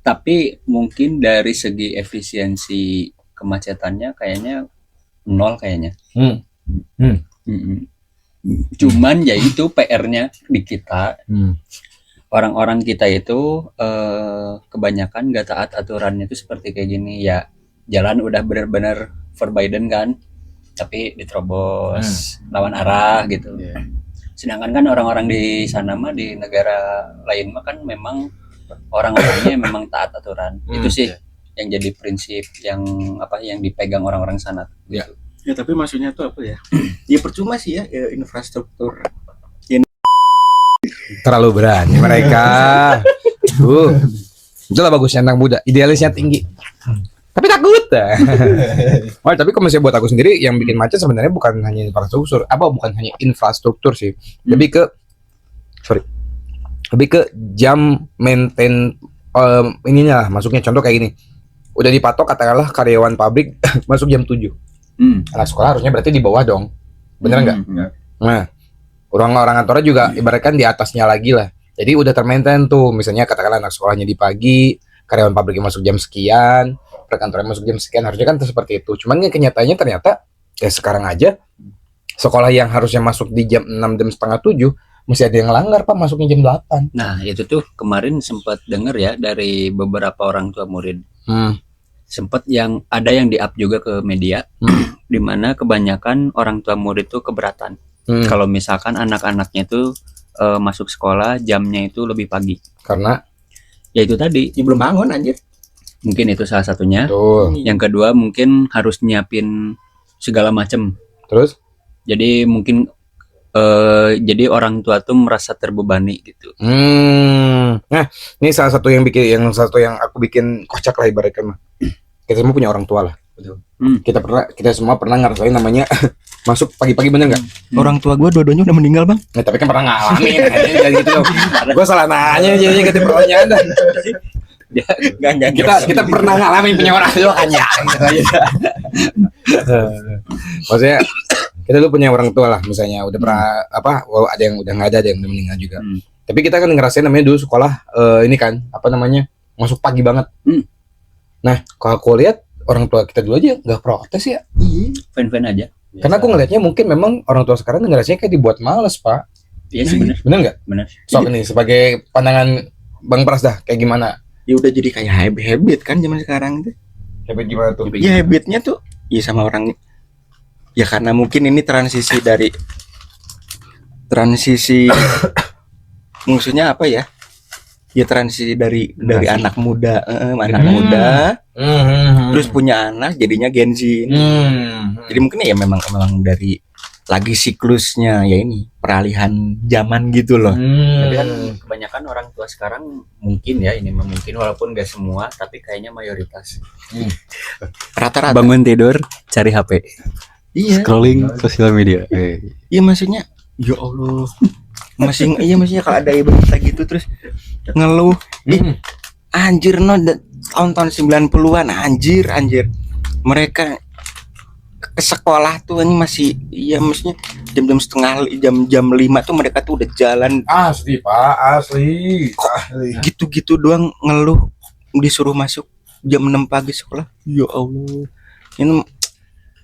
Tapi mungkin dari segi efisiensi kemacetannya kayaknya nol kayaknya. Cuman ya itu PR-nya di kita. Orang-orang kita itu kebanyakan gak taat aturannya itu seperti kayak gini ya. Jalan udah benar-benar forbidden kan, tapi diterobos lawan arah gitu. Sedangkan kan orang-orang di sana mah, di negara lain mah kan memang orang-orangnya memang taat aturan. Itu sih yang jadi prinsip yang dipegang orang-orang sana gitu. Ya tapi maksudnya tuh apa ya? Ya percuma sih ya infrastruktur. Terlalu berani mereka. Itulah bagusnya anak muda, idealisnya tinggi. Tapi takut. Tapi kalau misalnya buat aku sendiri yang bikin macet sebenarnya bukan hanya infrastruktur sih. Lebih ke jam maintain ininya lah, masuknya contoh kayak gini. Udah dipatok katakanlah karyawan pabrik masuk jam 7. Anak sekolah harusnya berarti di bawah dong. Bener enggak? Nah, orang-orang kantornya juga ibaratkan di atasnya lagi lah. Jadi udah termaintain tuh, misalnya katakanlah anak sekolahnya di pagi, karyawan pabriknya masuk jam sekian, perkantoran masuk jam sekian, harusnya kan seperti itu. Cuman kan kenyataannya ternyata ya sekarang aja sekolah yang harusnya masuk di jam 6, jam setengah 7 masih ada yang langgar Pak, masuknya jam 8. Nah itu tuh kemarin sempat dengar ya dari beberapa orang tua murid. Sempat ada yang di-up juga ke media, di mana kebanyakan orang tua murid tuh keberatan. Kalau misalkan anak-anaknya itu masuk sekolah jamnya itu lebih pagi. Karena ya itu tadi, belum bangun anjir. Mungkin itu salah satunya. Yang kedua mungkin harus nyiapin segala macam. Terus? Jadi mungkin jadi orang tua tuh merasa terbebani gitu. Nah, ini salah satu yang aku bikin kocak lah ibaratkan mah. Kita semua punya orang tua lah. Kita semua pernah ngerasain namanya masuk pagi-pagi, bener nggak? Orang tua gue dua-duanya udah meninggal bang. Nah, tapi kan pernah ngalamin kayak gitu loh. Gue salah nanya jadinya ketika pertanyaan dah. Kita pernah ngalamin punya orang tua kan ya. Maksudnya kita dulu punya orang tua lah, misalnya udah pernah ada yang udah nggak ada yang udah meninggal juga. Tapi kita kan ngerasain namanya dulu sekolah ini kan masuk pagi banget. Nah, kalau aku lihat orang tua kita dulu aja nggak protes ya. Fan-fan aja. Karena aku ngelihatnya mungkin memang orang tua sekarang ngerasanya kayak dibuat males Pak. Iya sih benar. Bener nggak? Benar. So ini sebagai pandangan Bang Pras dah kayak gimana? Ya udah jadi kayak habit kan zaman sekarang itu. Habit gimana tuh? Ya habitnya tuh ya sama orang. Ya karena mungkin ini transisi maksudnya apa ya? Ya transisi dari anak muda, terus punya anak jadinya Gen Z ini. Jadi mungkin ya memang dari lagi siklusnya ya ini peralihan zaman gitu loh. Tapi kan kebanyakan orang tua sekarang mungkin ya ini mungkin walaupun gak semua tapi kayaknya mayoritas Rata-rata. bangun tidur cari HP. Iya. Scrolling sosial media. Iya maksudnya ya Allah. Maksudnya kalau ada berita gitu terus ngeluh, anjir tahun 90-an anjir. Mereka ke sekolah tuh ini masih iya maksudnya jam 5 tuh mereka tuh udah jalan Asli Pak, asli. gitu doang ngeluh disuruh masuk jam 6 pagi sekolah. Ya Allah. Ini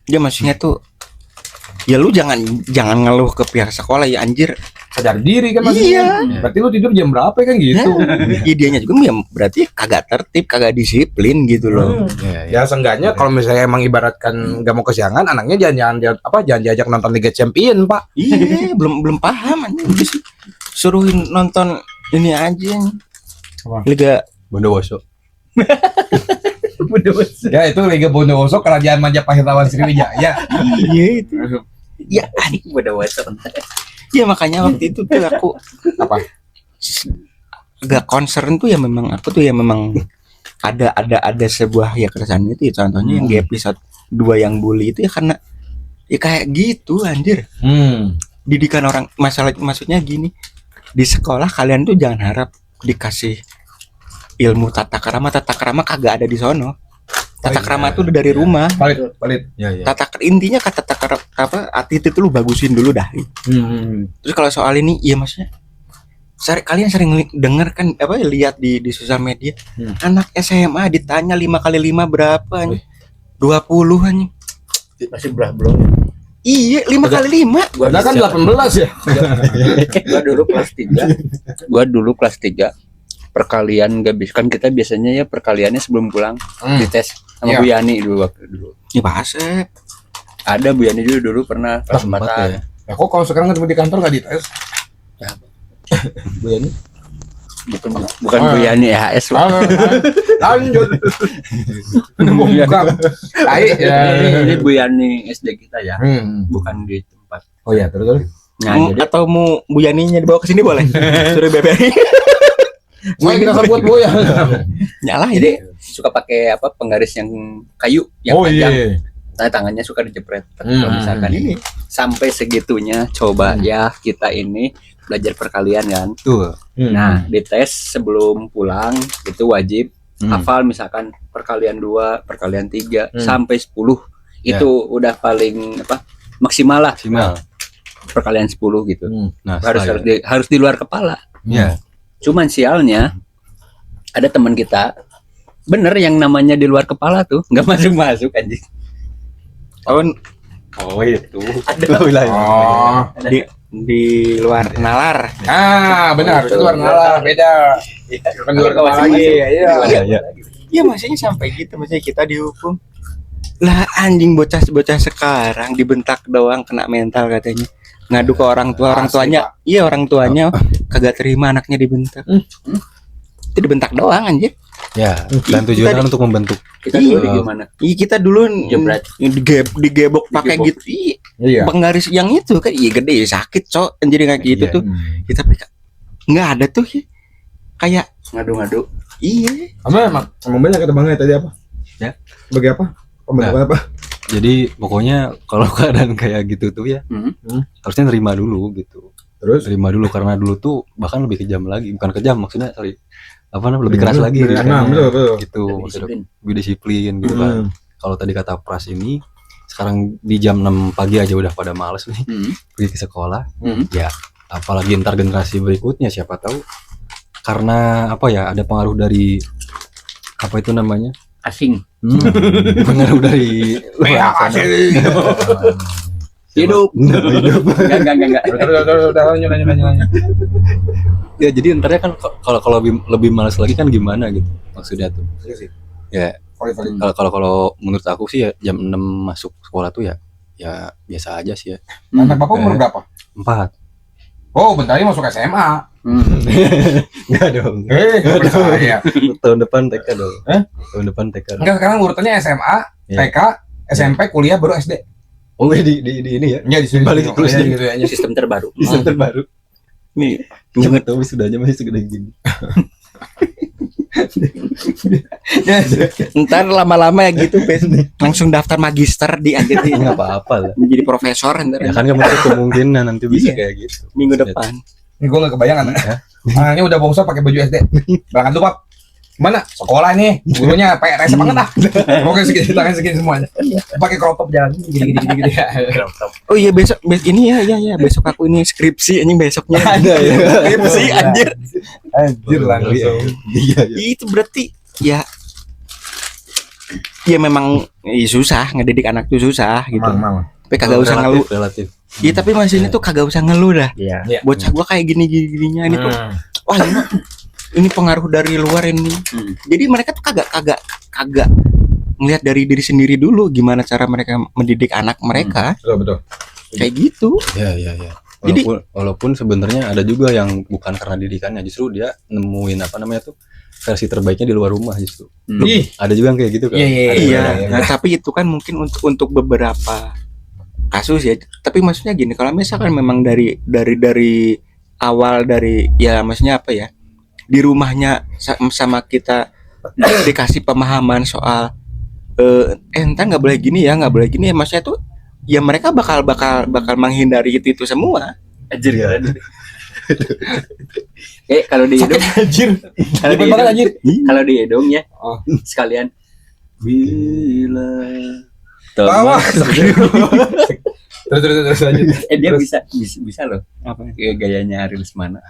dia maksudnya tuh ya lu jangan ngeluh ke pihak sekolah ya anjir. Sadar diri kan maksudnya. Iya. Berarti lu tidur jam berapa kan gitu. Idenya juga ya berarti kagak tertib, kagak disiplin gitu loh. Ya seenggaknya kalau misalnya emang ibaratkan nggak mau kesiangan, anaknya jangan diajak nonton Liga Champion, Pak. Iya, belum paham anjing. Udah sih, suruhin nonton ini aja. Apa? Liga Bondowoso. Ya itu Liga Bondowoso Kerajaan Majapahit lawan Sriwijaya. iya itu. Ya, Udah WhatsApp. ya makanya waktu itu tuh aku Apa? agak concern tuh ya memang aku tuh ya memang ada sebuah ya keresahan itu ya, contohnya yang di episode 2 yang bully itu ya karena ya kayak gitu anjir. Didikan orang maksudnya gini, di sekolah kalian tuh jangan harap dikasih ilmu tata krama kagak ada di sono. Tata krama tuh udah dari rumah. Valid. Ya. Intinya kata tata krama apa attitude itu lu bagusin dulu dah. Terus kalau soal ini iya maksudnya kalian sering denger kan apa lihat di sosial media anak SMA ditanya 5 kali 5 berapa nih? 20 anjing. Masih belum. Iya 5 kali 5. Gua kan 18 ya. Gua dulu kelas 3 perkalian gak bisa kan kita biasanya ya perkaliannya sebelum pulang dites sama Iya. Bu Yani dulu. Ya Pasep. Ada Bu Yani dulu pernah kelas 4 ya. Ya kok kalau sekarang ketemu di kantor nggak dites? Ya. Bu Yani. bukan Bu Yani HS loh. Lanjut. Buka. Baik ya. Ini Bu Yani SD kita ya, bukan di tempat. Oh ya, terus. Nah, jadi Atau mau Bu Yaninya dibawa ke sini boleh? Suruh BBM. Mau kita buat Bu ya. Nyala jadi ini. suka pakai apa penggaris yang kayu yang Oh panjang. iya. Tangannya suka dijepret. Kalau misalkan ini. sampai segitunya coba ya kita ini belajar perkalian kan. Tuh. Nah, dites sebelum pulang itu wajib hafal misalkan perkalian 2, perkalian 3 sampai 10. Itu udah paling apa? Maksimal lah. Maksimal. Perkalian 10 gitu. Nah, Harus di luar kepala. Ya. Cuman sialnya ada teman kita bener yang namanya di luar kepala tuh nggak masuk anjing. Oh itu. Oh. Di luar nalar. Ah, benar. Itu luar nalar, beda. Bukan luar kepala lagi. Iya. Iya. Ya maksudnya sampai gitu maksudnya kita dihukum. Lah anjing bocah sekarang dibentak doang kena mental katanya. Ngadu ke orang tuanya. Iya orang tuanya kagak terima anaknya dibentak. Itu dibentak doang anjir. Ya. Dan tujuannya kan untuk membentuk. Kita dulu gimana? Iya kita dulu Jebret. digebok pakai gitu. Iya. Penggaris yang itu kan iya gede sakit cok anjir kayak gitu Iya. tuh. Ya, tapi nggak ada tuh ya. Kayak Ngadu-ngadu. iya. Emang banyak kata Bang tadi apa? Ya. Sebagai apa? Pembentukan apa? Jadi pokoknya kalau keadaan kayak gitu tuh ya harusnya nerima dulu gitu. Terus Terima dulu karena dulu tuh bahkan lebih kejam lagi, bukan kejam maksudnya sorry. Apa namanya lebih keras lagi betul, betul. gitu Lebih maksudnya disiplin. lebih disiplin gitu kan. Kalau tadi kata Pras ini sekarang di jam 6 pagi aja udah pada males nih pergi ke sekolah. Ya apalagi ntar generasi berikutnya siapa tahu karena apa ya ada pengaruh dari apa itu namanya Asing. pengaruh dari luar sana. Hidup. Enggak. Terus lanjut. Ya jadi entarnya kan kalau lebih malas lagi kan gimana gitu maksudnya tuh. Ya kalau menurut aku sih ya jam 6 masuk sekolah tuh ya biasa aja sih ya. Anak Bapak umur berapa? 4. Oh, bentar lagi masuk SMA. Enggak dong. Percaya. Tahun depan TK dong. Tahun depan TK. Enggak, sekarang urutannya SMA, Iya. TK, SMP, kuliah, baru SD. Oh, di ini ya. Ya di sini Balik terus gitu ya. Sistem terbaru. Sistem terbaru. Nih, Jangan tahu wisudanya masih segede gini. ntar lama-lama ya gitu, langsung daftar magister di anjir Enggak apa-apa lah. menjadi profesor ntar Ya kan nggak menutup kemungkinan nanti bisa Iya. kayak gitu. minggu depan. Ini gue nggak kebayang kan? Anaknya udah bongsor pakai baju SD. Berangkat tuh Pak. Mana? Sekolah nih. Gurunya PRS banget dah. Pokoknya segini tangan segini semuanya. Pakai crop top jalan gini ya. Oh iya besok ini ya besok aku ini skripsi anjing besoknya. Skripsi anjir. Anjir langsung. Iya. Itu berarti ya memang susah ngedidik anak tuh susah gitu. Mang. Tapi kagak usah ngeluh. Relatif. Iya tapi masih ini tuh kagak usah ngeluh dah. Iya. Bocah gua kayak gini-gininya ini tuh. Wah ini pengaruh dari luar ini. Jadi mereka tuh kagak ngelihat dari diri sendiri dulu gimana cara mereka mendidik anak mereka. Betul. Iya. Kayak gitu. Ya. Jadi- Walaupun sebenarnya ada juga yang bukan karena didikannya, justru dia nemuin apa namanya tuh versi terbaiknya di luar rumah justru. Ih, Ada juga yang kayak gitu kan. Iya. Iya. Nah, tapi itu kan mungkin untuk beberapa kasus ya. Tapi maksudnya gini, kalau misalkan memang dari awal dari ya maksudnya apa ya? Di rumahnya sama kita dikasih pemahaman soal entar nggak boleh gini ya, nggak boleh gini ya, maksudnya tuh ya mereka bakal menghindari itu semua. Anjir ya. Kalau di hidung, Anjir. kalau di Cepet banget hidung, anjir. kalau di hidung ya, Oh. sekalian. Bila Tawa. Terus lanjut. dia bisa loh. Apa? Kayak gayanya Ariel Lesmana.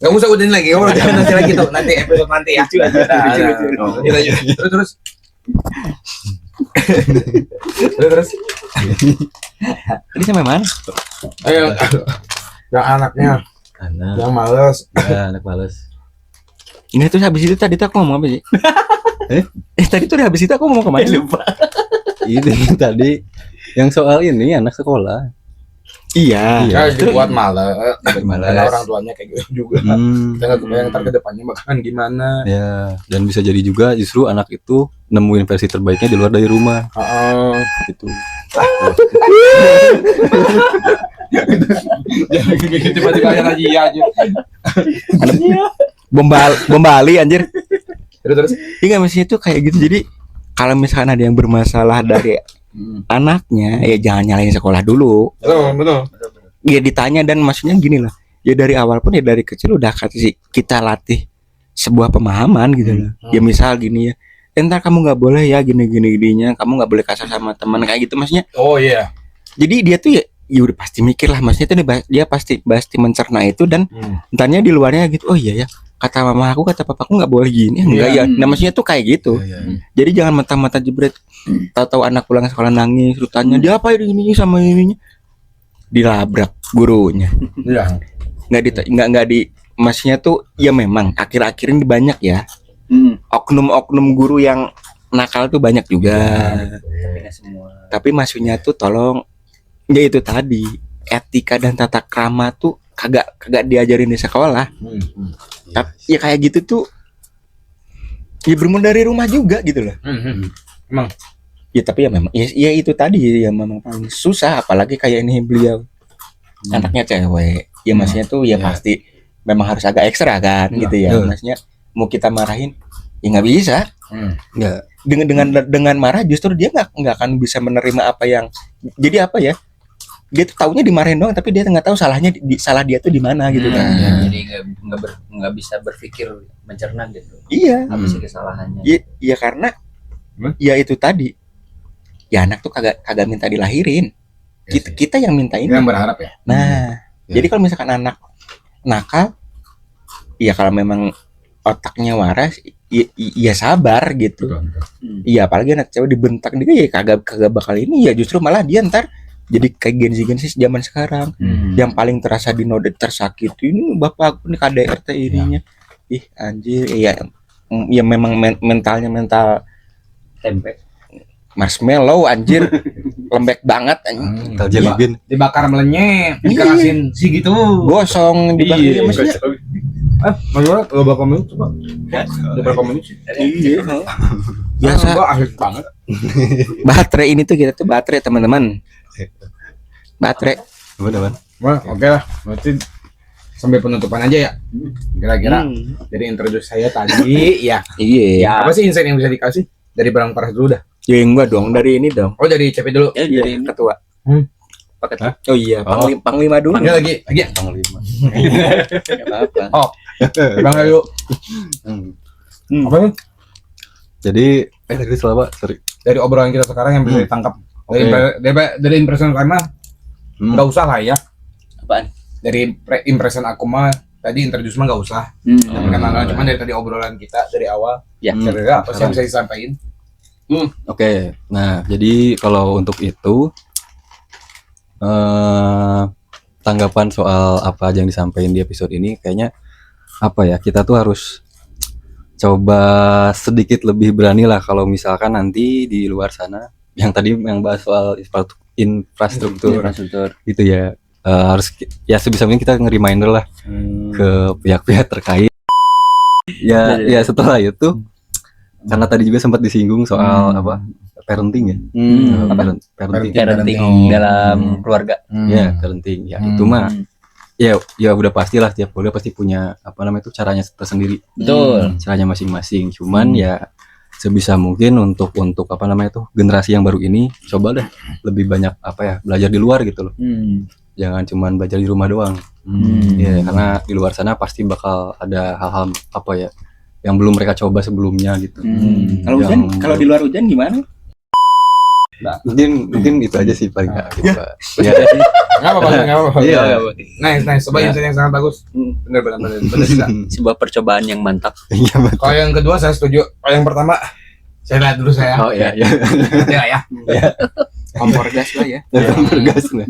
Enggak usah udahin lagi. Oh, jangan nanti lagi tuh. Nanti episode nanti ya. Lucu. Terus. Tadi sampai mana? Ayo. Yang anaknya, Anak, yang males. ya, anak males. Ini tuh habis itu tadi tuh aku ngomong apa sih? Tadi tuh habis itu aku ngomong kemana? Lupa. Ini tadi yang soal ini anak sekolah. Iya. Ya, dibuat males. Males. Karena orang tuanya kayak gitu juga. Kita nggak kebayang ntar ke depannya bakalan gimana. Ya, dan bisa jadi juga justru anak itu nemuin versi terbaiknya di luar dari rumah gitu. Tiba-tiba aja aja. Bom Bali anjir. Terus. Iya maksudnya tuh kayak gitu. Jadi kalau misalkan ada yang bermasalah dari anaknya, ya jangan nyalain sekolah dulu. Betul. Ya ditanya, dan maksudnya gini lah. Ya dari awal pun ya dari kecil udah kasih kita latih sebuah pemahaman gitu loh. Ya misal gini ya. Entar kamu nggak boleh ya gini-gininya, kamu nggak boleh kasar sama teman kayak gitu maksudnya. Oh iya. Jadi dia tuh ya udah pasti mikir lah, maksudnya tuh dia pasti mencerna itu, dan entarnya di luarnya gitu. Oh iya ya, kata mama aku, kata papaku nggak boleh gini, enggak ya. Nah maksudnya tuh kayak gitu. Jadi jangan mentah-mentah jebret. Tahu-tahu anak pulang sekolah nangis, terus tanya dia apa ini sama ininya, dilabrak gurunya. Iya. Nggak di maksudnya tuh ya memang akhir-akhir ini banyak ya oknum-oknum guru yang nakal tuh banyak juga. Tapi nggak semua. Tapi maksudnya tuh tolong, ya itu tadi, etika dan tata krama tuh kagak diajarin di sekolah. Tapi ya kayak gitu tuh ya bermula dari rumah juga gitu loh. Emang. Ya tapi ya memang ya itu tadi ya memang paling susah, apalagi kayak ini beliau anaknya cewek. Ya maksudnya tuh ya pasti memang harus agak ekstra kan gitu ya. Maksudnya mau kita marahin ya nggak bisa. Enggak. Dengan marah justru dia nggak akan bisa menerima apa yang jadi apa ya, dia tuh taunya dimarahin doang, tapi dia nggak tahu salah dia tuh di mana gitu kan. Jadi nggak bisa berpikir mencerna gitu. Iya. Apa sih kesalahannya? Ya karena ya itu tadi, ya anak tuh kagak minta dilahirin, kita yang minta ini. Yang berharap ya. Nah, jadi kalau misalkan anak nakal, ya kalau memang otaknya waras, ya sabar gitu. Iya, apalagi anak cewek dibentak dia ya kagak bakal ini, ya justru malah dia ntar jadi kayak gen Z zaman sekarang. Yang paling terasa dinodet, tersakiti ini bapak aku nih KDRT ininya. Ih anjir, ya memang mental Tempe. marshmallow anjir. lembek banget anjing. Tal jelly bean. Dibakar melenyek, dikerasin sih gitu. Gosong dibakar Iya, maksudnya. Menurut lo berapa menit coba? Berapa menit sih? Iya. Biasa Gua asik banget. baterai ini tuh kita tuh baterai teman-teman. Baterai. Benar. Wah, oke lah. Berarti sampai penutupan aja ya. Kira-kira jadi introduce saya tadi ya. Iya. Apa sih insight yang bisa dikasih dari Barang Paras dulu dah? Ya enggak dong, dari ini dong. Oh, dari CP dulu. Ya jadi Ketua. paket. Oh iya, panglima dulu. Panggil lagi. Panglima. Enggak apa-apa. Oh, Bang Ayu. Apa nih? Jadi tadi selama sorry. Dari obrolan kita sekarang yang bisa ditangkap dari impression karena nggak usah lah ya. Apaan? Dari impression aku mah tadi introduce mah nggak usah. Karena cuma dari tadi obrolan kita dari awal. Ya. Kira-kira apa sih yang bisa disampaikan? Oke. Nah, jadi kalau untuk itu tanggapan soal apa aja yang disampaikan di episode ini kayaknya apa ya, kita tuh harus coba sedikit lebih berani lah kalau misalkan nanti di luar sana yang tadi yang bahas soal infrastruktur gitu ya, harus ya sebisa mungkin kita nge-reminder lah ke pihak-pihak terkait ya setelah itu karena tadi juga sempat disinggung soal apa parenting ya. Parenting dalam keluarga. Ya, parenting. Ya, itu mah ya udah pastilah tiap keluarga pasti punya apa namanya itu caranya tersendiri. Betul. Caranya masing-masing. Cuman ya sebisa mungkin untuk apa namanya itu generasi yang baru ini coba deh lebih banyak apa ya belajar di luar gitu loh. Jangan cuman belajar di rumah doang. Ya, karena di luar sana pasti bakal ada hal-hal apa ya yang belum mereka coba sebelumnya gitu. Kalau hujan, kalau di luar hujan gimana? Mungkin itu aja sih paling nggak gitu, Pak. Ya, Nggak apa-apa. iya. Nice. Coba insight yang sangat bagus. Bener bisa. Sebuah percobaan yang mantap. Iya, betul. Kalau yang kedua saya setuju. Kalau yang pertama saya lihat dulu saya. Oh iya. Ya. Kompor gas lah ya. Bergas nih.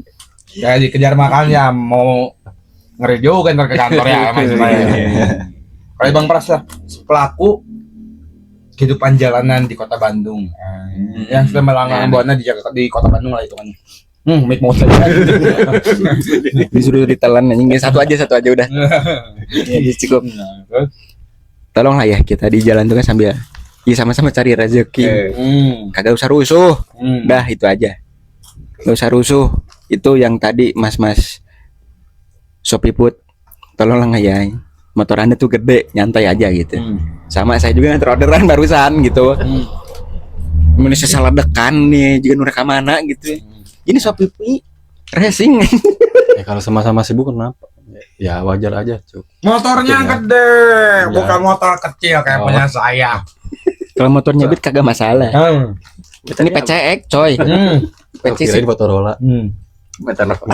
Kayak dikejar makan ya mau ngeri juga ntar ke kantor ya Kalau Bang Pras lah pelaku kehidupan jalanan di kota Bandung yang sudah melanglang buana di kota Bandung lah itu kan. Mic mau saja. Disuruh ditelan anjing. Satu aja udah. Ya, cukup. Tolong lah ya kita di jalan tuh kan sambil sama-sama cari rezeki. Kagak usah rusuh. Dah itu aja. Gak usah rusuh. Itu yang tadi mas-mas Shopee tolonglah ya. Motor Anda tuh gede, nyantai aja gitu. Sama saya juga nganter orderan barusan gitu. Indonesia salah dekan nih, juga nureka mana gitu. Ini Shopee racing. Kalau sama-sama sibuk kenapa? Ya wajar aja, Cuk. Motornya gede, bukan motor kecil kayak punya saya. Kalau motornya beat kagak masalah. Kita ini PCX coy. PCX ini Motorola. Mau capek.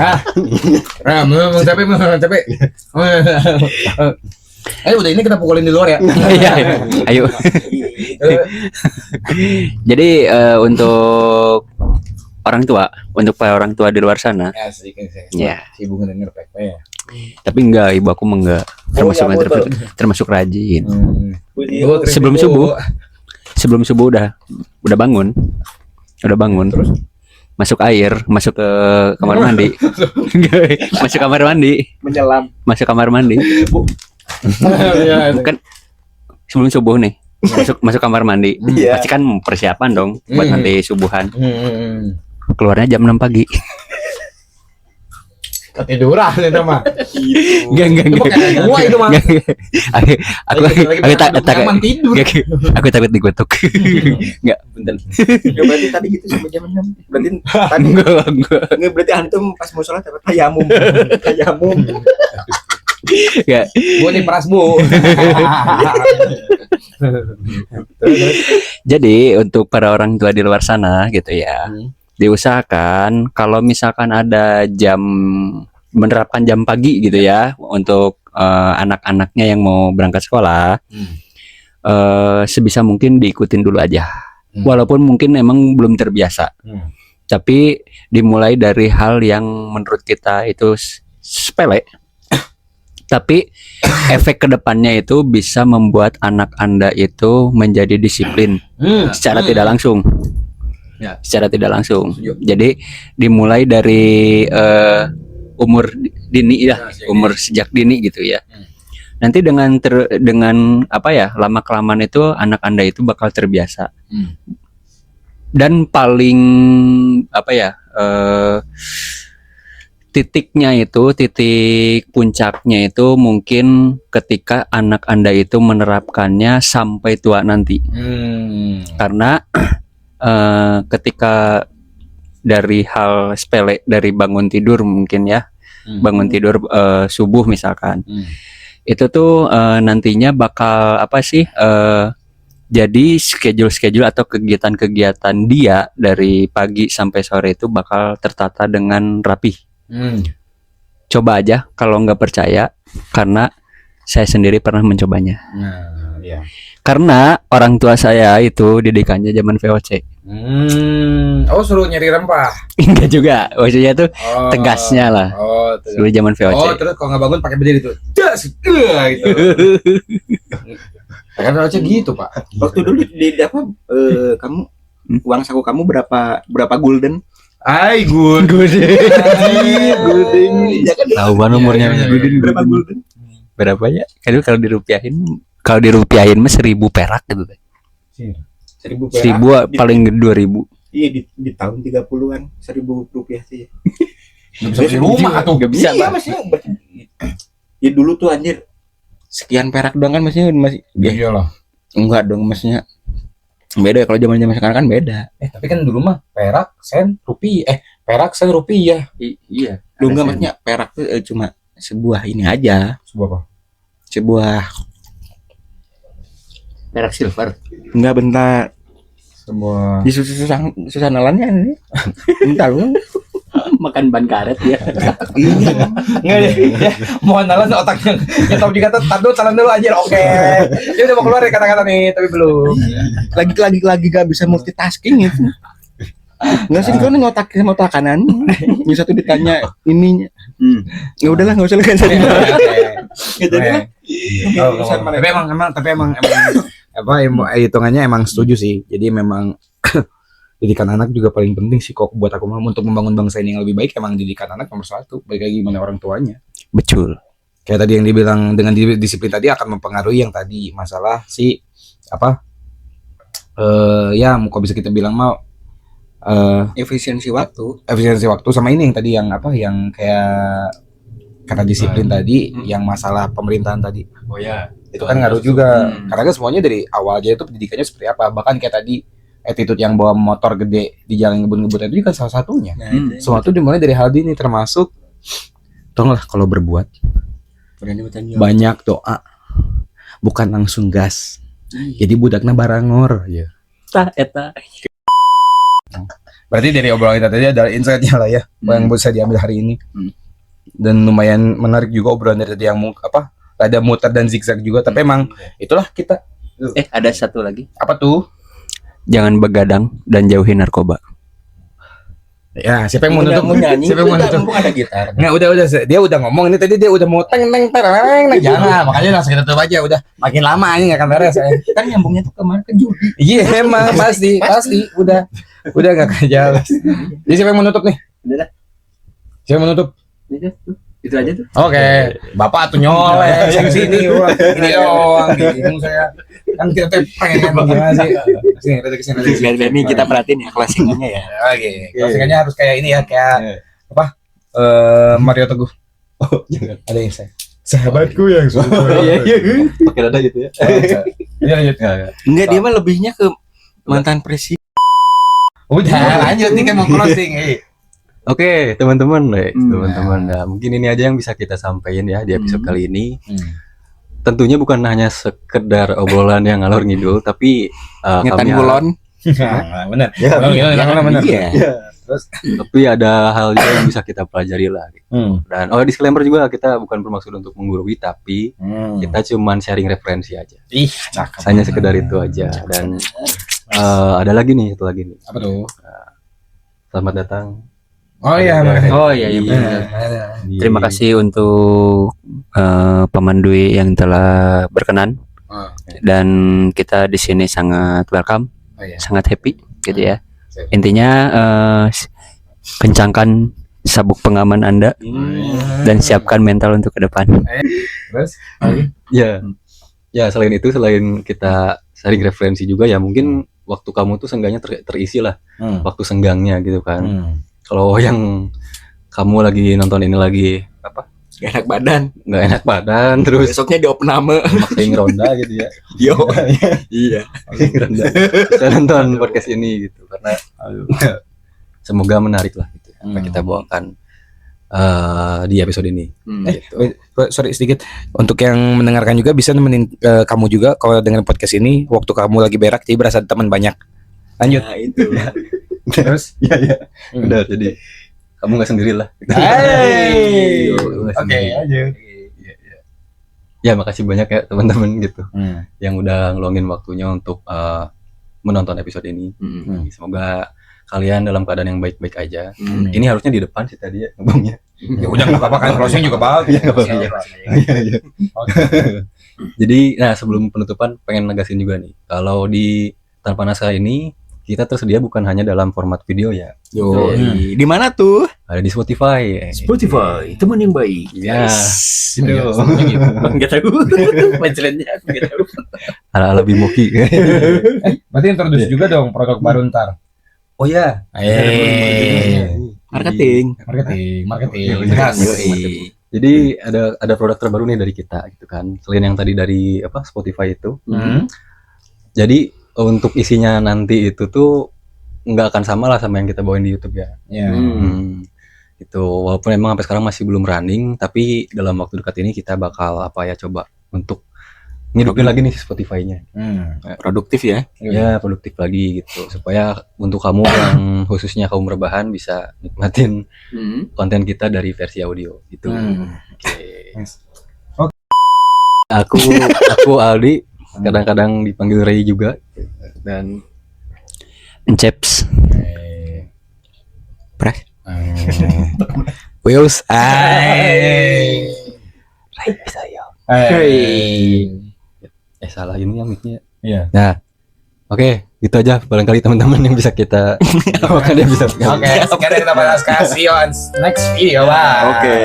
Ayo udah ini kita pukulin di luar ya. Ayo. Jadi untuk para orang tua di luar sana. Ya sedikit saya. Ya. Sibuk denger ya. Tapi enggak, ibu aku enggak termasuk rajin. Sebelum subuh udah bangun. Terus masuk ke kamar mandi. Menyelam. Masuk kamar mandi. Kan sebelum subuh nih. Masuk kamar mandi. Pasti kan persiapan dong buat nanti subuhan. Keluarnya jam 6 pagi. Ketiduran itu mah. Enggak. Gua itu mah. Aku takut dikutuk. Enggak, bentar. Ya, berarti tadi gitu sampai jam 6. Berarti tadi enggak berarti antum pas mau sholat dapat tayamum. Ya. Gua di Pras, Bu. Jadi untuk para orang tua di luar sana gitu ya, diusahakan kalau misalkan ada menerapkan jam pagi gitu ya untuk anak-anaknya yang mau berangkat sekolah, sebisa mungkin diikutin dulu aja. Walaupun mungkin emang belum terbiasa, tapi dimulai dari hal yang menurut kita itu sepele. Tapi efek kedepannya itu bisa membuat anak Anda itu menjadi disiplin secara tidak langsung. Ya. secara tidak langsung. Setuju. Jadi dimulai dari umur dini ya, umur sejak dini gitu ya. Nanti dengan apa ya, lama kelamaan itu anak Anda itu bakal terbiasa. Dan paling apa ya, titik puncaknya itu mungkin ketika anak Anda itu menerapkannya sampai tua nanti. Karena ketika dari hal sepele, dari bangun tidur mungkin ya, bangun tidur subuh misalkan, itu tuh nantinya bakal apa sih, jadi schedule atau kegiatan-kegiatan dia dari pagi sampai sore itu bakal tertata dengan rapi. Coba aja kalau nggak percaya, karena saya sendiri pernah mencobanya. Karena orang tua saya itu didikannya zaman VOC. Oh, suruh nyari rempah. Enggak juga, maksudnya tuh tegasnya lah. Dulu zaman VOC. Oh, terus kalau nggak bangun pakai berdiri tuh. Das, gitu. Kan VOC gitu, Pak. Waktu dulu di apa kamu uang saku kamu berapa gulden? Ay, gulden. Ya kan? Tahu kan umurnya Berapa gulden? Berapa ya? Kan kalau dirupiahin mah 1.000 perak gitu. 1.000 perak. 1.000 paling 2.000. Iya di tahun 30-an 1.000 rupiah sih. Nggak bisa beli rumah tuh. Nggak bisa, Iya Pak. maksudnya ya dulu tuh anjir sekian perak doang kan maksudnya masih Iya lah. enggak dong maksudnya beda ya, kalau zaman sekarang kan beda. Tapi kan dulu mah perak, sen, rupiah. Perak, sen, rupiah. Iya. Lu enggak maksudnya perak tuh cuma sebuah ini aja, Sebuah apa? sebuah Perak silver. enggak bentar Sebuah di susah nalannya ini. Bentar lu. Makan ban karet ya. Iya. Enggak deh. Ya, mohon nalan otaknya. Ya tahu dikata tahan dulu aja. Oke. Dia udah mau keluar dari kata-kata nih, tapi belum. Lagi gak bisa multitasking itu. Nggak sih kau ngotak sama otak kanan. Yang satu ditanya ininya. Ya udahlah nggak usah lagi. Gitu kan. Tapi emang apa hitungannya emang setuju sih. Jadi memang didikan anak juga paling penting sih kok buat aku mah, untuk membangun bangsa ini yang lebih baik. Emang didikan anak nomor 1, baik lagi gimana orang tuanya. Betul. Kayak tadi yang dibilang dengan disiplin tadi akan mempengaruhi yang tadi masalah si apa ya kok bisa kita bilang mah Efisiensi waktu. sama ini yang tadi yang apa yang kayak karena disiplin tadi yang masalah pemerintahan tadi. Oh ya. Itu kan ngaruh juga. Karena kan semuanya dari awal aja itu pendidikannya seperti apa. Bahkan kayak tadi attitude yang bawa motor gede di jalan ngebut-ngebut itu kan salah satunya. Semua itu dimulai dari hal ini, termasuk tolonglah kalau berbuat banyak doa, bukan langsung gas. Jadi budakna barangor ya. Eta. Berarti dari obrolan kita tadi ada insight-nya lah ya, yang bisa diambil hari ini. Dan lumayan menarik juga obrolan dari tadi yang apa? Ada muter dan zigzag juga, tapi emang itulah kita. Ada satu lagi. Apa tuh? Jangan begadang dan jauhi narkoba. Ya, siapa yang mau nutup? Mau nyanyi? Siapa yang mau nutup? Mumpung ada gitar. Nggak, udah dia udah ngomong ini tadi, dia udah mau teng jangan, makanya langsung kita tutup aja, udah makin lama ini nggak akan beres. Kan nyambungnya tuh kemarin ke judi. Iya emang pasti udah nggak akan jelas. Jadi siapa yang mau nutup nih? Udah. Siapa yang mau nutup? Itu aja tuh. Oke, Bapak tuh nyolek yang sini uang ini doang, bingung saya. Kan kita tuh pengen gimana sih? Kesini. Ini kita perhatiin ya closingannya ya. Oke, closingannya harus kayak ini ya, kayak apa? Mario Teguh. Oh, jangan. Ada yang saya. Sahabatku yang suka. Pakai dada gitu ya. Iya lanjut. Enggak, dia mah lebihnya ke mantan presiden. Udah lanjut nih kan mau closing. Oke, teman-teman, nah, mungkin ini aja yang bisa kita sampaikan ya di episode kali ini. Tentunya bukan hanya sekedar obrolan yang ngalor ngidul, tapi Ngetan kami kulon. Benar. Benar. Iya. tapi ada hal juga yang bisa kita pelajari lah. Gitu. Dan disclaimer juga, kita bukan bermaksud untuk menggurui, tapi kita cuman sharing referensi aja. Ih, cakep. Hanya sekedar itu aja. Dan ada lagi nih, satu lagi nih. Apa tuh? Selamat datang. Oh iya, benar. Terima kasih untuk Pemandui yang telah berkenan, dan kita di sini sangat welcome, sangat happy gitu ya. Intinya kencangkan sabuk pengaman Anda dan siapkan mental untuk ke depan. Terus Ya, ya selain itu, selain kita sharing referensi juga ya, mungkin waktu kamu tuh seenggaknya terisi lah waktu senggangnya gitu kan. Kalau yang kamu lagi nonton ini lagi apa? Gak enak badan. Nggak enak badan, terus Besoknya diopname. maksain ronda gitu ya. Yo. Iya. Maksain ronda. Saya nonton podcast ini gitu karena semoga menarik lah gitu apa kita bawakan di episode ini. Gitu. sorry sedikit untuk yang mendengarkan juga bisa nemenin kamu juga kalau dengan podcast ini waktu kamu lagi berak jadi berasa teman banyak. Lanjut. Nah, itu. Terus Iya. Udah, jadi kamu nggak sendiri lah. Hey. Kamu nggak Oke, sendiri. lanjut. Ya makasih banyak ya teman-teman gitu yang udah ngeluangin waktunya untuk menonton episode ini. Semoga kalian dalam keadaan yang baik-baik aja. Ini harusnya di depan sih tadi ya ngomongnya. Ya udah enggak apa-apa kan closing juga bagus. Jadi nah sebelum penutupan pengen negasin juga nih. Kalau di Tanpa Naskah ini kita tersedia bukan hanya dalam format video ya. Yo. Di mana tuh? Ada di Spotify. Spotify, teman yang baik. Ya. Gitu. Enggak tahu. Pancelannya aku enggak tahu. Ala-ala Bimoki. Berarti introduce juga dong produk baru ntar. Oh ya. Marketing. Marketing. Yoi. Jadi ada produk terbaru nih dari kita gitu kan. Selain yang tadi dari apa Spotify itu. Jadi untuk isinya nanti itu tuh nggak akan sama lah sama yang kita bawain di YouTube ya. Ya. Gitu. Walaupun emang sampai sekarang masih belum running, tapi dalam waktu dekat ini kita bakal apa ya coba untuk ngidupin lagi nih Spotify-nya. Produktif ya. Ya produktif lagi gitu supaya untuk kamu yang khususnya kaum rebahan bisa nikmatin konten kita dari versi audio gitu. Oke. Aku Aldi, kadang-kadang dipanggil Ray juga dan Enceps. Pres. Wheels. Ray bisa ya. Salah ini yang mic-nya. Iya. Nah, oke, gitu aja barangkali teman-teman yang bisa kita bawakan di episode kali ini. Oke, sekarang kita bahas see you on next video, bye. Oke.